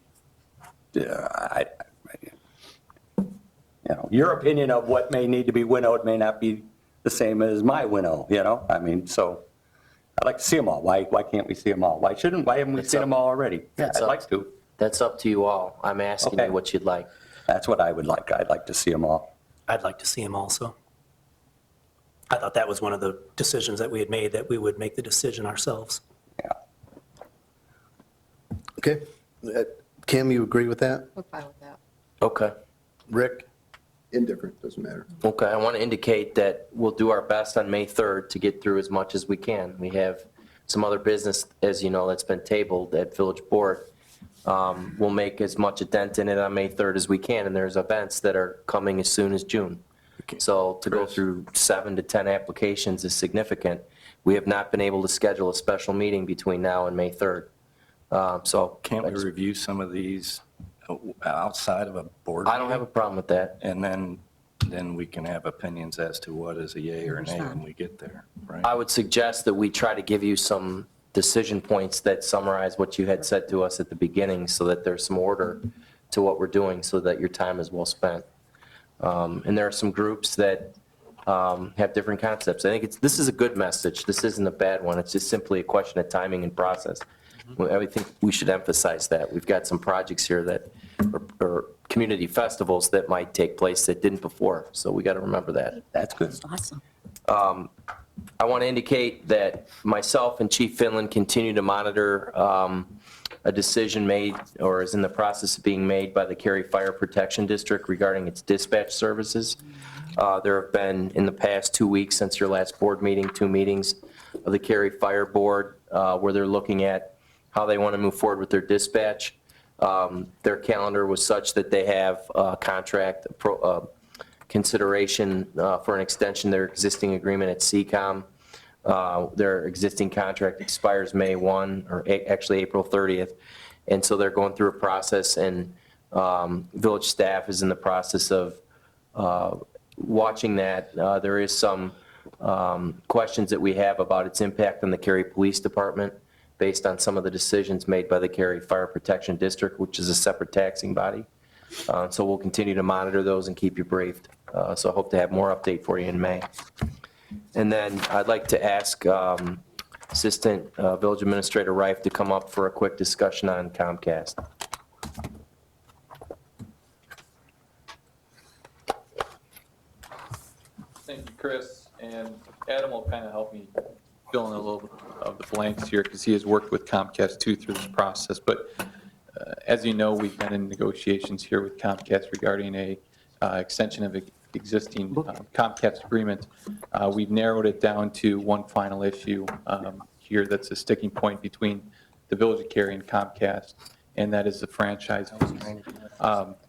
[SPEAKER 6] your opinion of what may need to be winnowed may not be the same as my winnow, I mean, so I'd like to see them all. Why can't we see them all? Why haven't we
[SPEAKER 10] It's
[SPEAKER 6] seen
[SPEAKER 10] up-
[SPEAKER 6] them all already? Yeah,
[SPEAKER 10] it's
[SPEAKER 6] I'd
[SPEAKER 10] up-
[SPEAKER 6] like to.
[SPEAKER 10] That's up to you all. I'm asking
[SPEAKER 6] Okay.
[SPEAKER 10] you what you'd like.
[SPEAKER 6] That's what I would like. I'd like to see them all.
[SPEAKER 3] I'd like to see him also. I thought that was one of the decisions that we had made, that we would make the decision ourselves.
[SPEAKER 6] Yeah.
[SPEAKER 1] Okay. Cam, you agree with that?
[SPEAKER 13] We're fine with that.
[SPEAKER 10] Okay.
[SPEAKER 1] Rick?
[SPEAKER 12] Indifferent, doesn't matter.
[SPEAKER 10] Okay, I want to indicate that we'll do our best on May 3rd to get through as much as we can. We have some other business, as you know, that's been tabled at Village Board. We'll make as much a dent in it on May 3rd as we can, and there's events that are coming as soon as June. So to go through 7 to 10 applications is significant. We have not been able to schedule a special meeting between now and May 3rd. So
[SPEAKER 4] Can't we review some of these outside of a board?
[SPEAKER 10] I don't have a problem with that.
[SPEAKER 4] And then we can have opinions as to what is a yay or a nay when we get there, right?
[SPEAKER 10] I would suggest that we try to give you some decision points that summarize what you had said to us at the beginning, so that there's some order to what we're doing, so that your time is well spent. And there are some groups that have different concepts. I think this is a good message. This isn't a bad one. It's just simply a question of timing and process. I think we should emphasize that. We've got some projects here that are community festivals that might take place that didn't before, so we got to remember that.
[SPEAKER 6] That's good.
[SPEAKER 7] Awesome.
[SPEAKER 10] I want to indicate that myself and Chief Finland continue to monitor a decision made, or is in the process of being made, by the Cary Fire Protection District regarding its dispatch services. There have been, in the past 2 weeks since your last board meeting, 2 meetings of the Cary Fire Board where they're looking at how they want to move forward with their dispatch. Their calendar was such that they have contract consideration for an extension of their existing agreement at CCOM. Their existing contract expires May 1, or actually April 30th. And so they're going through a process, and village staff is in the process of watching that. There is some questions that we have about its impact on the Cary Police Department based on some of the decisions made by the Cary Fire Protection District, which is a separate taxing body. So we'll continue to monitor those and keep you briefed. So I hope to have more update for you in May. And then I'd like to ask Assistant Village Administrator Reif to come up for a quick discussion on Comcast.
[SPEAKER 11] Thank you, Chris, and Adam will kind of help me fill in a little of the blanks here, because he has worked with Comcast too through this process. But as you know, we've been in negotiations here with Comcast regarding a extension of existing Comcast agreement. We've narrowed it down to one final issue here that's a sticking point between the Village of Cary and Comcast, and that is the franchise fees.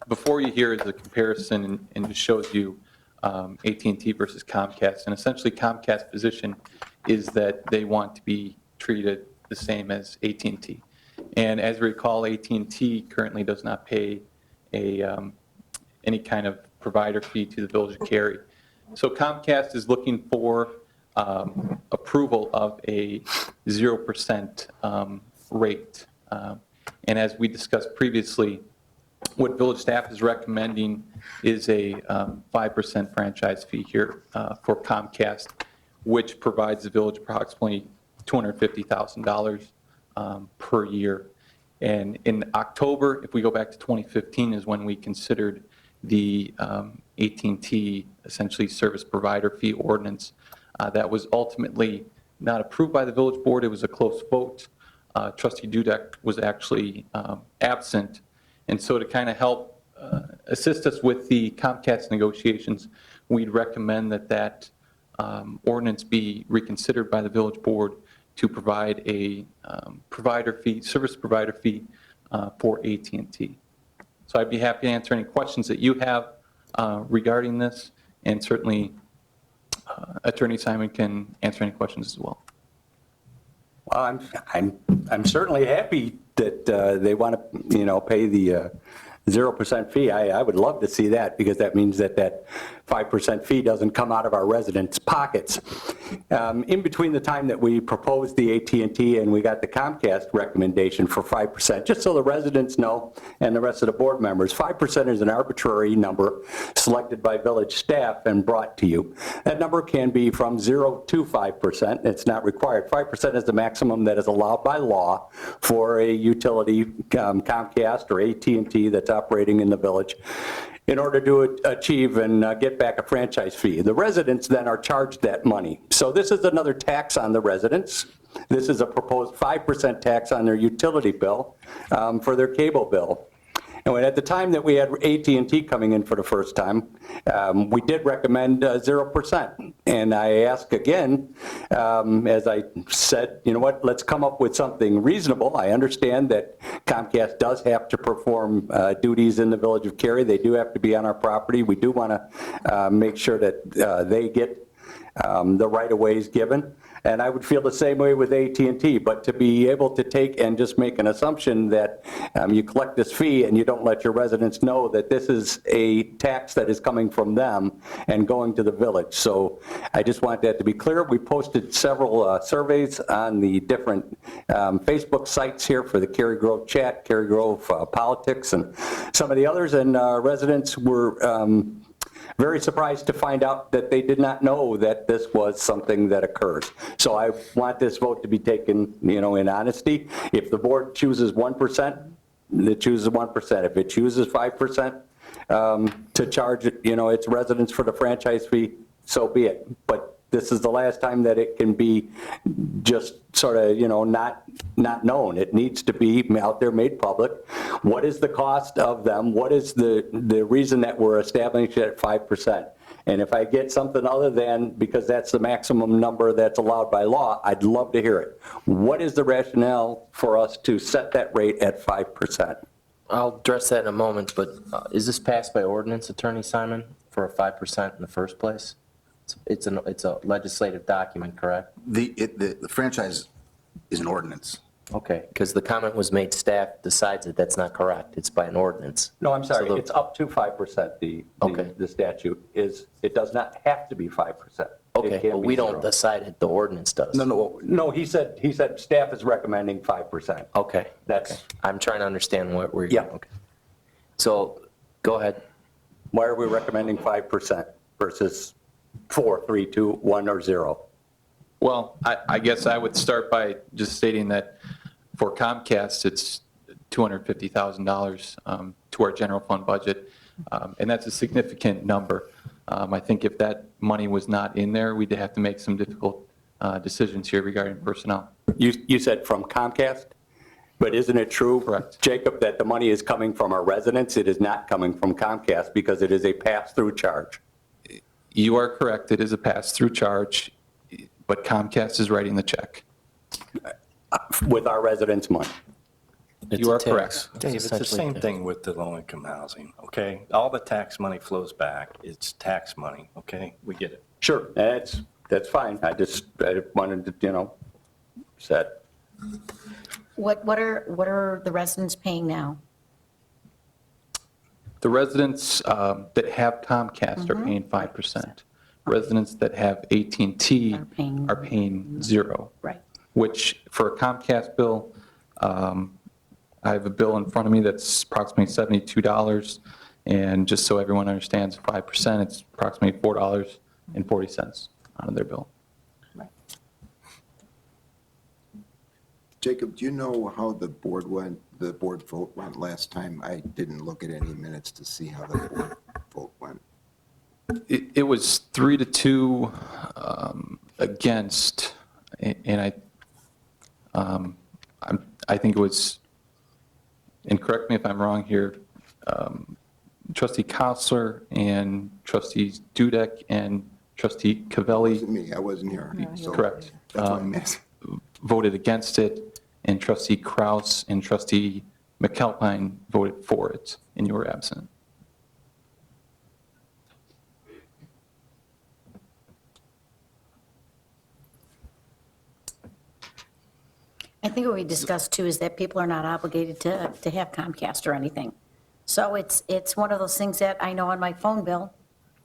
[SPEAKER 11] Before you here is a comparison, and it shows you AT&T versus Comcast. And essentially, Comcast's position is that they want to be treated the same as AT&T. And as we recall, AT&T currently does not pay any kind of provider fee to the Village of Cary. So Comcast is looking for approval of a 0% rate. And as we discussed previously, what village staff is recommending is a 5% franchise fee here for Comcast, which provides the village approximately $250,000 per year. And in October, if we go back to 2015, is when we considered the AT&T essentially service provider fee ordinance. That was ultimately not approved by the village board. It was a close vote. Trustee Dudek was actually absent. And so to kind of help assist us with the Comcast negotiations, we'd recommend that ordinance be reconsidered by the village board to provide a provider fee, service provider fee for AT&T. So I'd be happy to answer any questions that you have regarding this, and certainly Attorney Simon can answer any questions as well.
[SPEAKER 6] Well, I'm certainly happy that they want to, pay the 0% fee, I would love to see that, because that means that that 5% fee doesn't come out of our residents' pockets. In between the time that we proposed the AT&T and we got the Comcast recommendation for 5%, just so the residents know and the rest of the board members, 5% is an arbitrary number selected by village staff and brought to you. That number can be from 0 to 5%. It's not required. 5% is the maximum that is allowed by law for a utility, Comcast or AT&T, that's operating in the village, in order to achieve and get back a franchise fee. The residents then are charged that money. So this is another tax on the residents. This is a proposed 5% tax on their utility bill for their cable bill. And at the time that we had AT&T coming in for the first time, we did recommend 0%. And I ask again, as I said, you know what, let's come up with something reasonable. I understand that Comcast does have to perform duties in the village of Cary. They do have to be on our property. We do want to make sure that they get the right-of-ways given. And I would feel the same way with AT&T, but to be able to take and just make an assumption that you collect this fee and you don't let your residents know that this is a tax that is coming from them and going to the village. So I just want that to be clear. We posted several surveys on the different Facebook sites here for the Cary Grove Chat, Cary Grove Politics, and some of the others, and residents were very surprised to find out that they did not know that this was something that occurs. So I want this vote to be taken, you know, in honesty. If the board chooses 1%, it chooses 1%. If it chooses 5% to charge, you know, its residents for the franchise fee, so be it. But this is the last time that it can be just sort of, you know, not known. It needs to be out there, made public. What is the cost of them? What is the reason that we're establishing it at 5%? And if I get something other than, because that's the maximum number that's allowed by law, I'd love to hear it. What is the rationale for us to set that rate at 5%?
[SPEAKER 10] I'll address that in a moment, but is this passed by ordinance, Attorney Simon, for a 5% in the first place? It's a legislative document, correct?
[SPEAKER 8] The franchise is an ordinance.
[SPEAKER 10] Okay, because the comment was made, staff decides that that's not correct. It's by an ordinance.
[SPEAKER 6] No, I'm sorry,
[SPEAKER 10] So the-
[SPEAKER 6] it's up to 5%. The statute is, it does not have to be 5%. It
[SPEAKER 10] Okay,
[SPEAKER 6] can
[SPEAKER 10] but
[SPEAKER 6] be
[SPEAKER 10] we don't
[SPEAKER 6] 0.
[SPEAKER 10] decide it, the ordinance does.
[SPEAKER 6] No, he said staff is recommending 5%.
[SPEAKER 10] Okay.
[SPEAKER 6] That's,
[SPEAKER 10] I'm trying to understand what we're.
[SPEAKER 6] Yeah.
[SPEAKER 10] Okay. So, go ahead.
[SPEAKER 6] why are we recommending 5% versus 4, 3, 2, 1, or 0?
[SPEAKER 15] Well, I guess I would start by just stating that for Comcast, it's $250,000 to our general fund budget, and that's a significant number. I think if that money was not in there, we'd have to make some difficult decisions here regarding personnel.
[SPEAKER 6] You said from Comcast? But isn't it true,
[SPEAKER 15] Correct.
[SPEAKER 6] Jacob, that the money is coming from our residents? It is not coming from Comcast because it is a pass-through charge.
[SPEAKER 15] You are correct, it is a pass-through charge, but Comcast is writing the check.
[SPEAKER 6] With our residents' money.
[SPEAKER 15] You are correct.
[SPEAKER 4] Dave, it's the same thing with the low-income housing, okay? All the tax money flows back. It's tax money, okay? We get it.
[SPEAKER 6] Sure, that's fine. I wanted to, you know, said.
[SPEAKER 7] What are the residents paying now?
[SPEAKER 15] The residents that have Comcast are paying 5%. Residents that have AT&T are paying 0.
[SPEAKER 7] Right.
[SPEAKER 15] Which, for a Comcast bill, I have a bill in front of me that's approximately $72, and just so everyone understands, 5%, it's approximately $4.40 on their bill.
[SPEAKER 12] Jacob, do you know how the board vote went last time? I didn't look at any minutes to see how the board vote went.
[SPEAKER 15] It was 3-2 against, and I think it was, and correct me if I'm wrong here, Trustee Counselor and Trustees Dudek and Trustee
[SPEAKER 12] It
[SPEAKER 15] Cavelli.
[SPEAKER 12] wasn't me, I wasn't here. so
[SPEAKER 15] Correct.
[SPEAKER 12] That's why I'm asking.
[SPEAKER 15] Voted against it, and Trustee Kraus and Trustee McAlpine voted for it, and you were absent.
[SPEAKER 7] I think what we discussed too is that people are not obligated to have Comcast or anything. So it's one of those things that I know on my phone bill,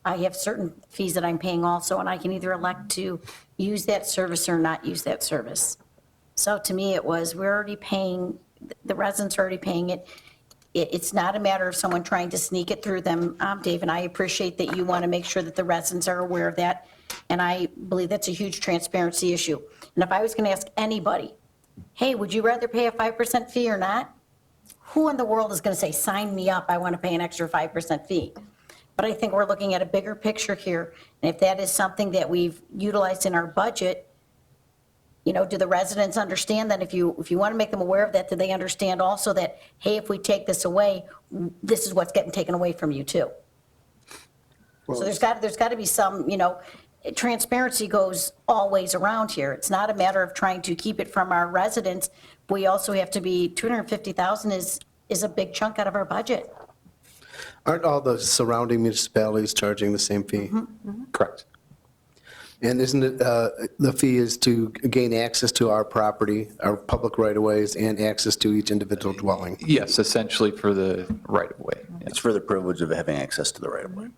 [SPEAKER 7] I have certain fees that I'm paying also, and I can either elect to use that service or not use that service. So to me, it was, we're already paying, the residents are already paying it. It's not a matter of someone trying to sneak it through them. Dave, and I appreciate that you want to make sure that the residents are aware of that, and I believe that's a huge transparency issue. And if I was going to ask anybody, hey, would you rather pay a 5% fee or not? Who in the world is going to say, sign me up, I want to pay an extra 5% fee? But I think we're looking at a bigger picture here, and if that is something that we've utilized in our budget, you know, do the residents understand that if you want to make them aware of that, do they understand also that, hey, if we take this away, this is what's getting taken away from you too? So there's got to be some, you know, transparency goes all ways around here. It's not a matter of trying to keep it from our residents. We also have to be, $250,000 is a big chunk out of our budget.
[SPEAKER 1] Aren't all the surrounding municipalities charging the same fee?
[SPEAKER 15] Correct.
[SPEAKER 1] And isn't it, the fee is to gain access to our property, our public right-of-ways, and access to each individual dwelling?
[SPEAKER 15] Yes, essentially for the right-of-way.
[SPEAKER 8] It's for the privilege of having access to the right-of-way.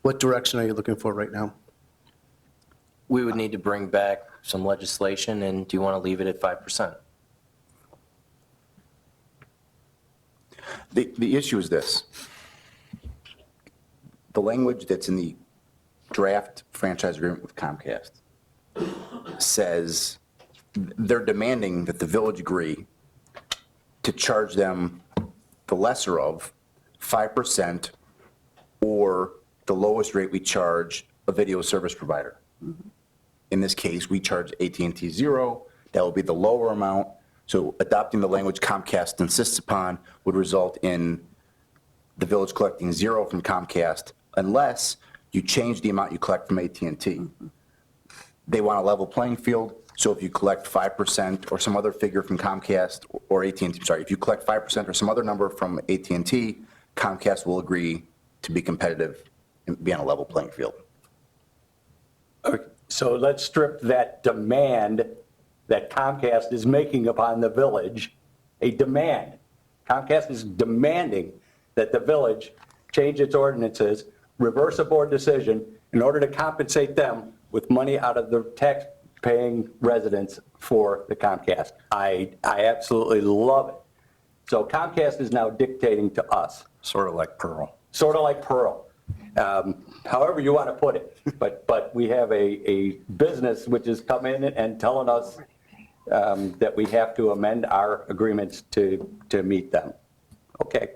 [SPEAKER 1] What direction are you looking for right now?
[SPEAKER 10] We would need to bring back some legislation, and do you want to leave it at 5%?
[SPEAKER 8] The issue is this. The language that's in the draft franchise agreement with Comcast says they're demanding that the village agree to charge them the lesser of 5% or the lowest rate we charge a video service provider. In this case, we charge AT&T 0. That will be the lower amount. So adopting the language Comcast insists upon would result in the village collecting 0 from Comcast unless you change the amount you collect from AT&T. They want a level playing field, so if you collect 5% or some other figure from Comcast or AT&T, sorry, if you collect 5% or some other number from AT&T, Comcast will agree to be competitive and be on a level playing field.
[SPEAKER 6] Okay, so let's strip that demand that Comcast is making upon the village, a demand. Comcast is demanding that the village change its ordinances, reverse a board decision in order to compensate them with money out of the tax-paying residents for the Comcast. I absolutely love it. So Comcast is now dictating to us.
[SPEAKER 4] Sort of like Pearl.
[SPEAKER 6] Sort of like Pearl. However you want to put it. But we have a business which is coming in and telling us that we have to amend our agreements to meet them. Okay.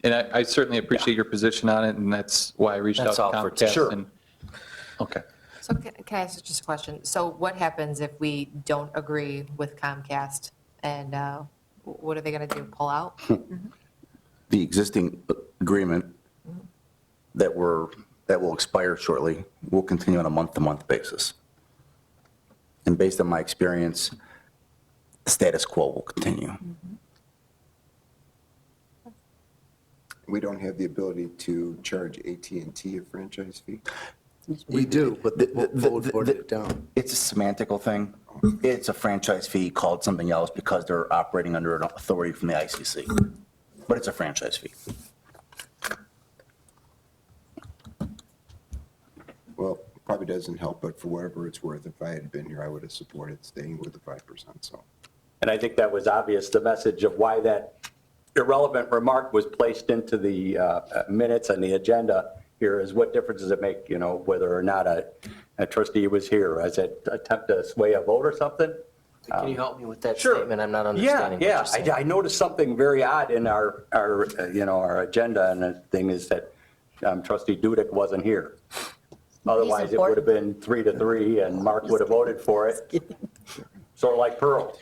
[SPEAKER 15] And I certainly appreciate your position on it, and that's why I reached out
[SPEAKER 10] That's
[SPEAKER 15] to
[SPEAKER 10] all for
[SPEAKER 15] Comcast.
[SPEAKER 6] Sure.
[SPEAKER 15] and- Okay.
[SPEAKER 13] So can I ask just a question? So what happens if we don't agree with Comcast, and what are they going to do, pull out?
[SPEAKER 8] The existing agreement that will expire shortly will continue on a month-to-month basis. And based on my experience, the status quo will continue.
[SPEAKER 12] We don't have the ability to charge AT&T a franchise fee?
[SPEAKER 1] We do, but we'll vote it down.
[SPEAKER 8] It's a semantical thing. It's a franchise fee called something else because they're operating under an authority from the ICC. But it's a franchise fee.
[SPEAKER 12] Well, it probably doesn't help, but for whatever it's worth, if I had been here, I would have supported staying with the 5%, so.
[SPEAKER 6] And I think that was obvious, the message of why that irrelevant remark was placed into the minutes and the agenda here is what difference does it make, you know, whether or not a trustee was here? As it attempt to sway a vote or something?
[SPEAKER 10] Can you help me with that
[SPEAKER 6] Sure.
[SPEAKER 10] statement? I'm not understanding what
[SPEAKER 6] Yeah,
[SPEAKER 10] you're saying.
[SPEAKER 6] I noticed something very odd in our agenda, and the thing is that trustee Dudek wasn't here. Otherwise, it would have been 3-3, and Mark would have voted for it. Sort of like Pearl.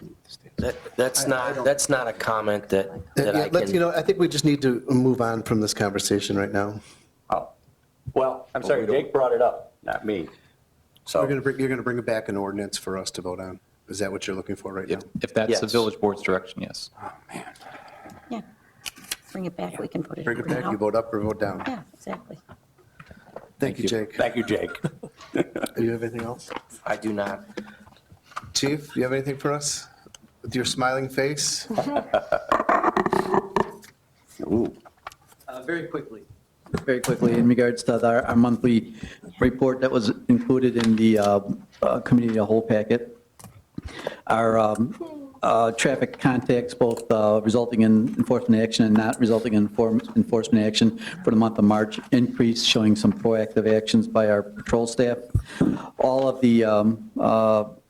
[SPEAKER 10] That's not a comment that I
[SPEAKER 1] Let's,
[SPEAKER 10] can.
[SPEAKER 1] I think we just need to move on from this conversation right now.
[SPEAKER 6] Oh, well, I'm sorry, Jake brought it up, not me. So.
[SPEAKER 1] You're going to bring back an ordinance for us to vote on. Is that what you're looking for right now?
[SPEAKER 15] If that's the
[SPEAKER 10] Yes.
[SPEAKER 15] village board's direction, yes.
[SPEAKER 1] Oh, man.
[SPEAKER 7] Yeah. Bring it back, we can put it.
[SPEAKER 1] Bring it back, you vote up or vote down.
[SPEAKER 7] Yeah, exactly.
[SPEAKER 1] Thank you, Jake.
[SPEAKER 6] Thank you, Jake.
[SPEAKER 1] Do you have anything else?
[SPEAKER 10] I do not.
[SPEAKER 1] Chief, do you have anything for us? with your smiling face.
[SPEAKER 6] Ooh.
[SPEAKER 16] Very quickly, in regards to our monthly report that was included in the committee of the whole packet. Our traffic contacts, both resulting in enforcement action and not resulting in enforcement action for the month of March, increased, showing some proactive actions by our patrol staff. All of the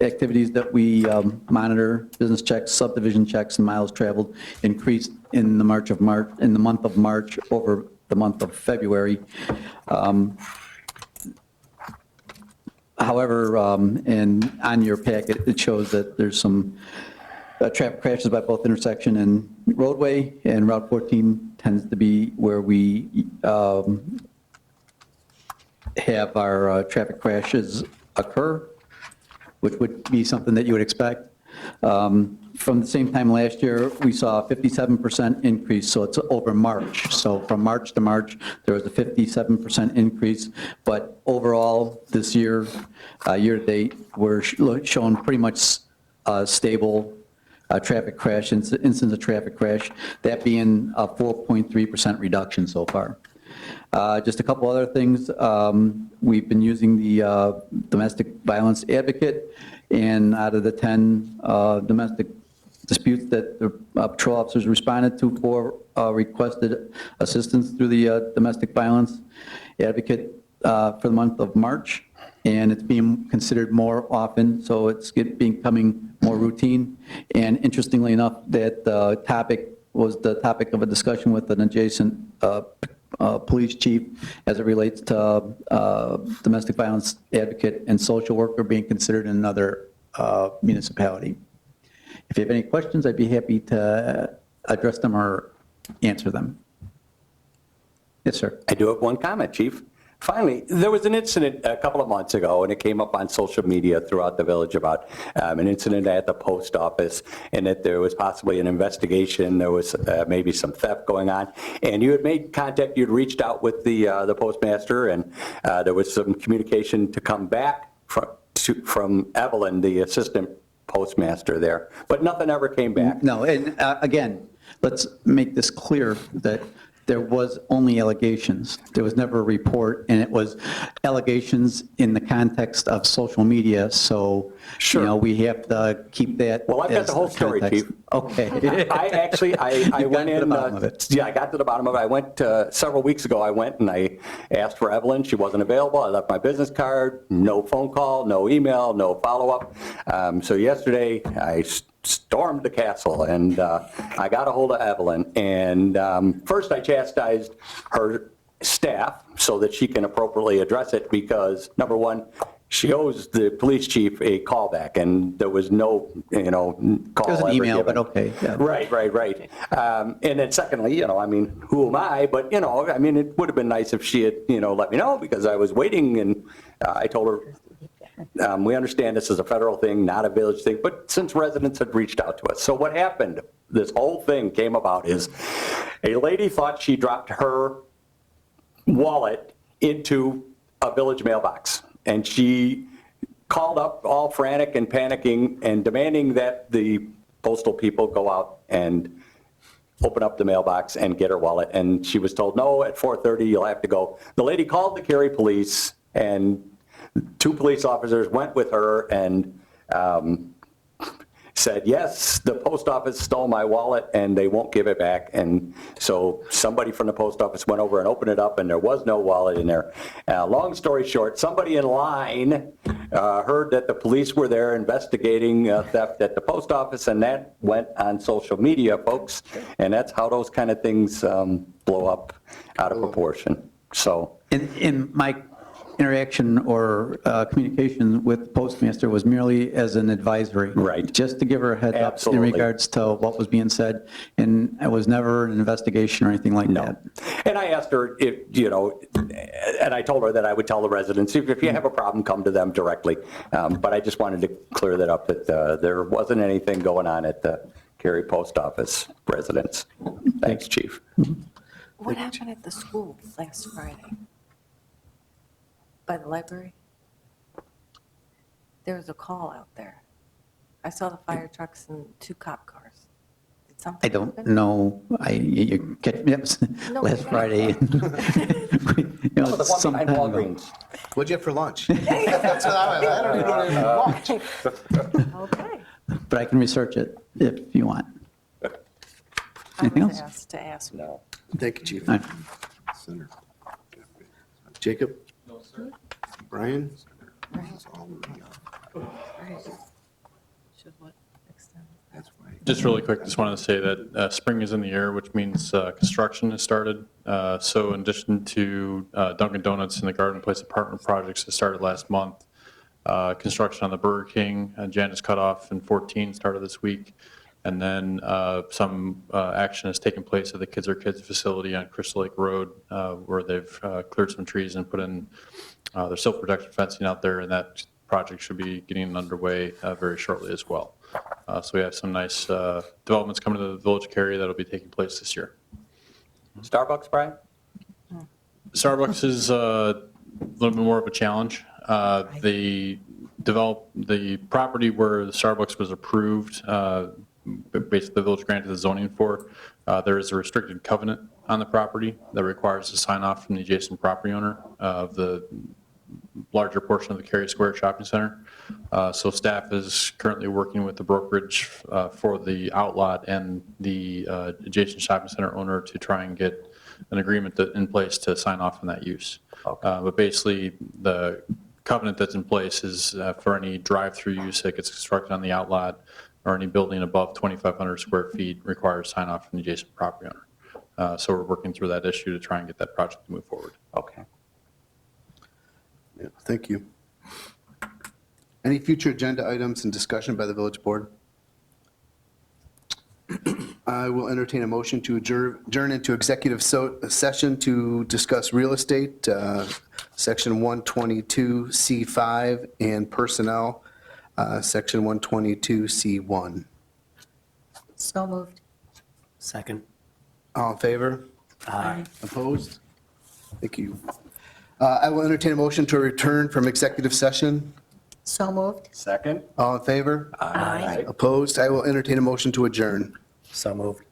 [SPEAKER 16] activities that we monitor, business checks, subdivision checks, and miles traveled, increased in the month of March over the month of February. However, and on your packet, it shows that there's some traffic crashes by both intersection and roadway, and Route 14 tends to be where we have our traffic crashes occur, which would be something that you would expect. From the same time last year, we saw a 57% increase, so it's over March. So from March to March, there was a 57% increase, but overall, this year, year-to-date, we're showing pretty much stable traffic crash, incidents of traffic crash, that being a 4.3% reduction so far. Just a couple other things. We've been using the domestic violence advocate, and out of the 10 domestic disputes that the patrol officers responded to, 4 requested assistance through the domestic violence advocate for the month of March, and it's being considered more often, so it's becoming more routine. And interestingly enough, that topic was the topic of a discussion with an adjacent police chief as it relates to domestic violence advocate and social worker being considered in another municipality. If you have any questions, I'd be happy to address them or answer them. Yes, sir.
[SPEAKER 6] I do have one comment, Chief. Finally, there was an incident a couple of months ago, and it came up on social media throughout the village about an incident at the post office, and that there was possibly an investigation. There was maybe some theft going on, and you had made contact. You'd reached out with the postmaster, and there was some communication to come back from Evelyn, the assistant postmaster there, but nothing ever came back.
[SPEAKER 16] No, and again, let's make this clear that there was only allegations. There was never a report, and it was allegations in the context of social media, so,
[SPEAKER 6] Sure.
[SPEAKER 16] you know, we have to keep that.
[SPEAKER 6] Well, I've got
[SPEAKER 16] as
[SPEAKER 6] the whole story,
[SPEAKER 16] context.
[SPEAKER 6] Chief.
[SPEAKER 16] Okay.
[SPEAKER 6] I
[SPEAKER 16] You got
[SPEAKER 6] went
[SPEAKER 16] to the
[SPEAKER 6] in.
[SPEAKER 16] bottom of it.
[SPEAKER 6] Yeah, I got to the bottom of it. I went several weeks ago. I went and I asked for Evelyn. She wasn't available. I left my business card. No phone call, no email, no follow-up. So yesterday, I stormed the castle, and I got a hold of Evelyn. And first, I chastised her staff so that she can appropriately address it, because number one, she owes the police chief a callback, and there was no, call
[SPEAKER 16] It was an
[SPEAKER 6] ever
[SPEAKER 16] email,
[SPEAKER 6] given.
[SPEAKER 16] but okay. Yeah.
[SPEAKER 6] Right. And then secondly, I mean, who am I? But, I mean, it would have been nice if she had, let me know, because I was waiting, and I told her, we understand this is a federal thing, not a village thing, but since residents had reached out to us. So what happened, this whole thing came about, is a lady thought she dropped her wallet into a village mailbox, and she called up all frantic and panicking and demanding that the postal people go out and open up the mailbox and get her wallet. And she was told, no, at 4:30 you'll have to go. The lady called the Cary police, and 2 police officers went with her and said, yes, the post office stole my wallet and they won't give it back. And so somebody from the post office went over and opened it up, and there was no wallet in there. Long story short, somebody in line heard that the police were there investigating theft at the post office, and that went on social media, folks. And that's how those kind of things blow up out of proportion. So.
[SPEAKER 16] In my interaction or communication with the postmaster was merely as an advisory.
[SPEAKER 6] Right.
[SPEAKER 16] Just to give her a heads up in
[SPEAKER 6] Absolutely.
[SPEAKER 16] regards to what was being said, and it was never an investigation or anything like that.
[SPEAKER 6] And I asked her if, and I told her that I would tell the residents, if you have a problem, come to them directly. But I just wanted to clear that up, that there wasn't anything going on at the Cary Post Office residence. Thanks, Chief.
[SPEAKER 2] What happened at the school last Friday? By the library? There was a call out there. I saw the fire trucks and 2 cop cars. Did
[SPEAKER 16] I
[SPEAKER 2] something
[SPEAKER 16] don't
[SPEAKER 2] happen?
[SPEAKER 16] know, you catch me up
[SPEAKER 2] No,
[SPEAKER 16] last
[SPEAKER 2] I-
[SPEAKER 16] Friday. You know,
[SPEAKER 6] Oh, the one
[SPEAKER 16] some
[SPEAKER 6] behind
[SPEAKER 16] time ago.
[SPEAKER 6] Walgreens.
[SPEAKER 1] What'd you have for lunch? That's what I don't even know what I even watch.
[SPEAKER 2] Okay.
[SPEAKER 16] But I can research it if you want.
[SPEAKER 2] I
[SPEAKER 16] Anything
[SPEAKER 2] was
[SPEAKER 16] else?
[SPEAKER 2] asked to ask.
[SPEAKER 6] No.
[SPEAKER 1] Thank you, Chief.
[SPEAKER 16] All right.
[SPEAKER 1] Jacob? No, sir. Brian?
[SPEAKER 2] Should what? Extend.
[SPEAKER 11] Just really quick, just wanted to say that spring is in the air, which means construction has started. So in addition to Dunkin' Donuts and the Garden Place apartment projects that started last month, construction on the Burger King, Janus Cutoff in 14 started this week. And then some action has taken place at the Kids Are Kids facility on Crystal Lake Road, where they've cleared some trees and put in their silt protection fencing out there, and that project should be getting underway very shortly as well. So we have some nice developments coming to the Village of Cary that'll be taking place this year.
[SPEAKER 6] Starbucks, Brian?
[SPEAKER 11] Starbucks is a little bit more of a challenge. The property where the Starbucks was approved, basically the village granted the zoning for, there is a restricted covenant on the property that requires a sign off from the adjacent property owner of the larger portion of the Cary Square Shopping Center. So staff is currently working with the brokerage for the outlot and the adjacent shopping center owner to try and get an agreement in place to sign off on that use. But basically, the covenant that's in place is for any drive-through use that gets constructed on the outlot or any building above 2,500 square feet requires sign off from the adjacent property owner. So we're working through that issue to try and get that project to move forward.
[SPEAKER 6] Okay.
[SPEAKER 1] Yeah, thank you. Any future agenda items and discussion by the village board? I will entertain a motion to adjourn into executive session to discuss real estate, section 122C5, and personnel, section 122C1.
[SPEAKER 7] So moved.
[SPEAKER 3] Second.
[SPEAKER 1] All in favor?
[SPEAKER 3] Aye.
[SPEAKER 1] Opposed? Thank you. I will entertain a motion to return from executive session.
[SPEAKER 7] So moved.
[SPEAKER 6] Second?
[SPEAKER 1] All in favor?
[SPEAKER 7] Aye.
[SPEAKER 1] Opposed? I will entertain a motion to adjourn.
[SPEAKER 3] So moved.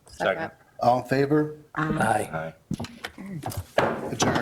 [SPEAKER 13] Second.
[SPEAKER 1] All in favor?
[SPEAKER 3] Aye.
[SPEAKER 1] Adjourn.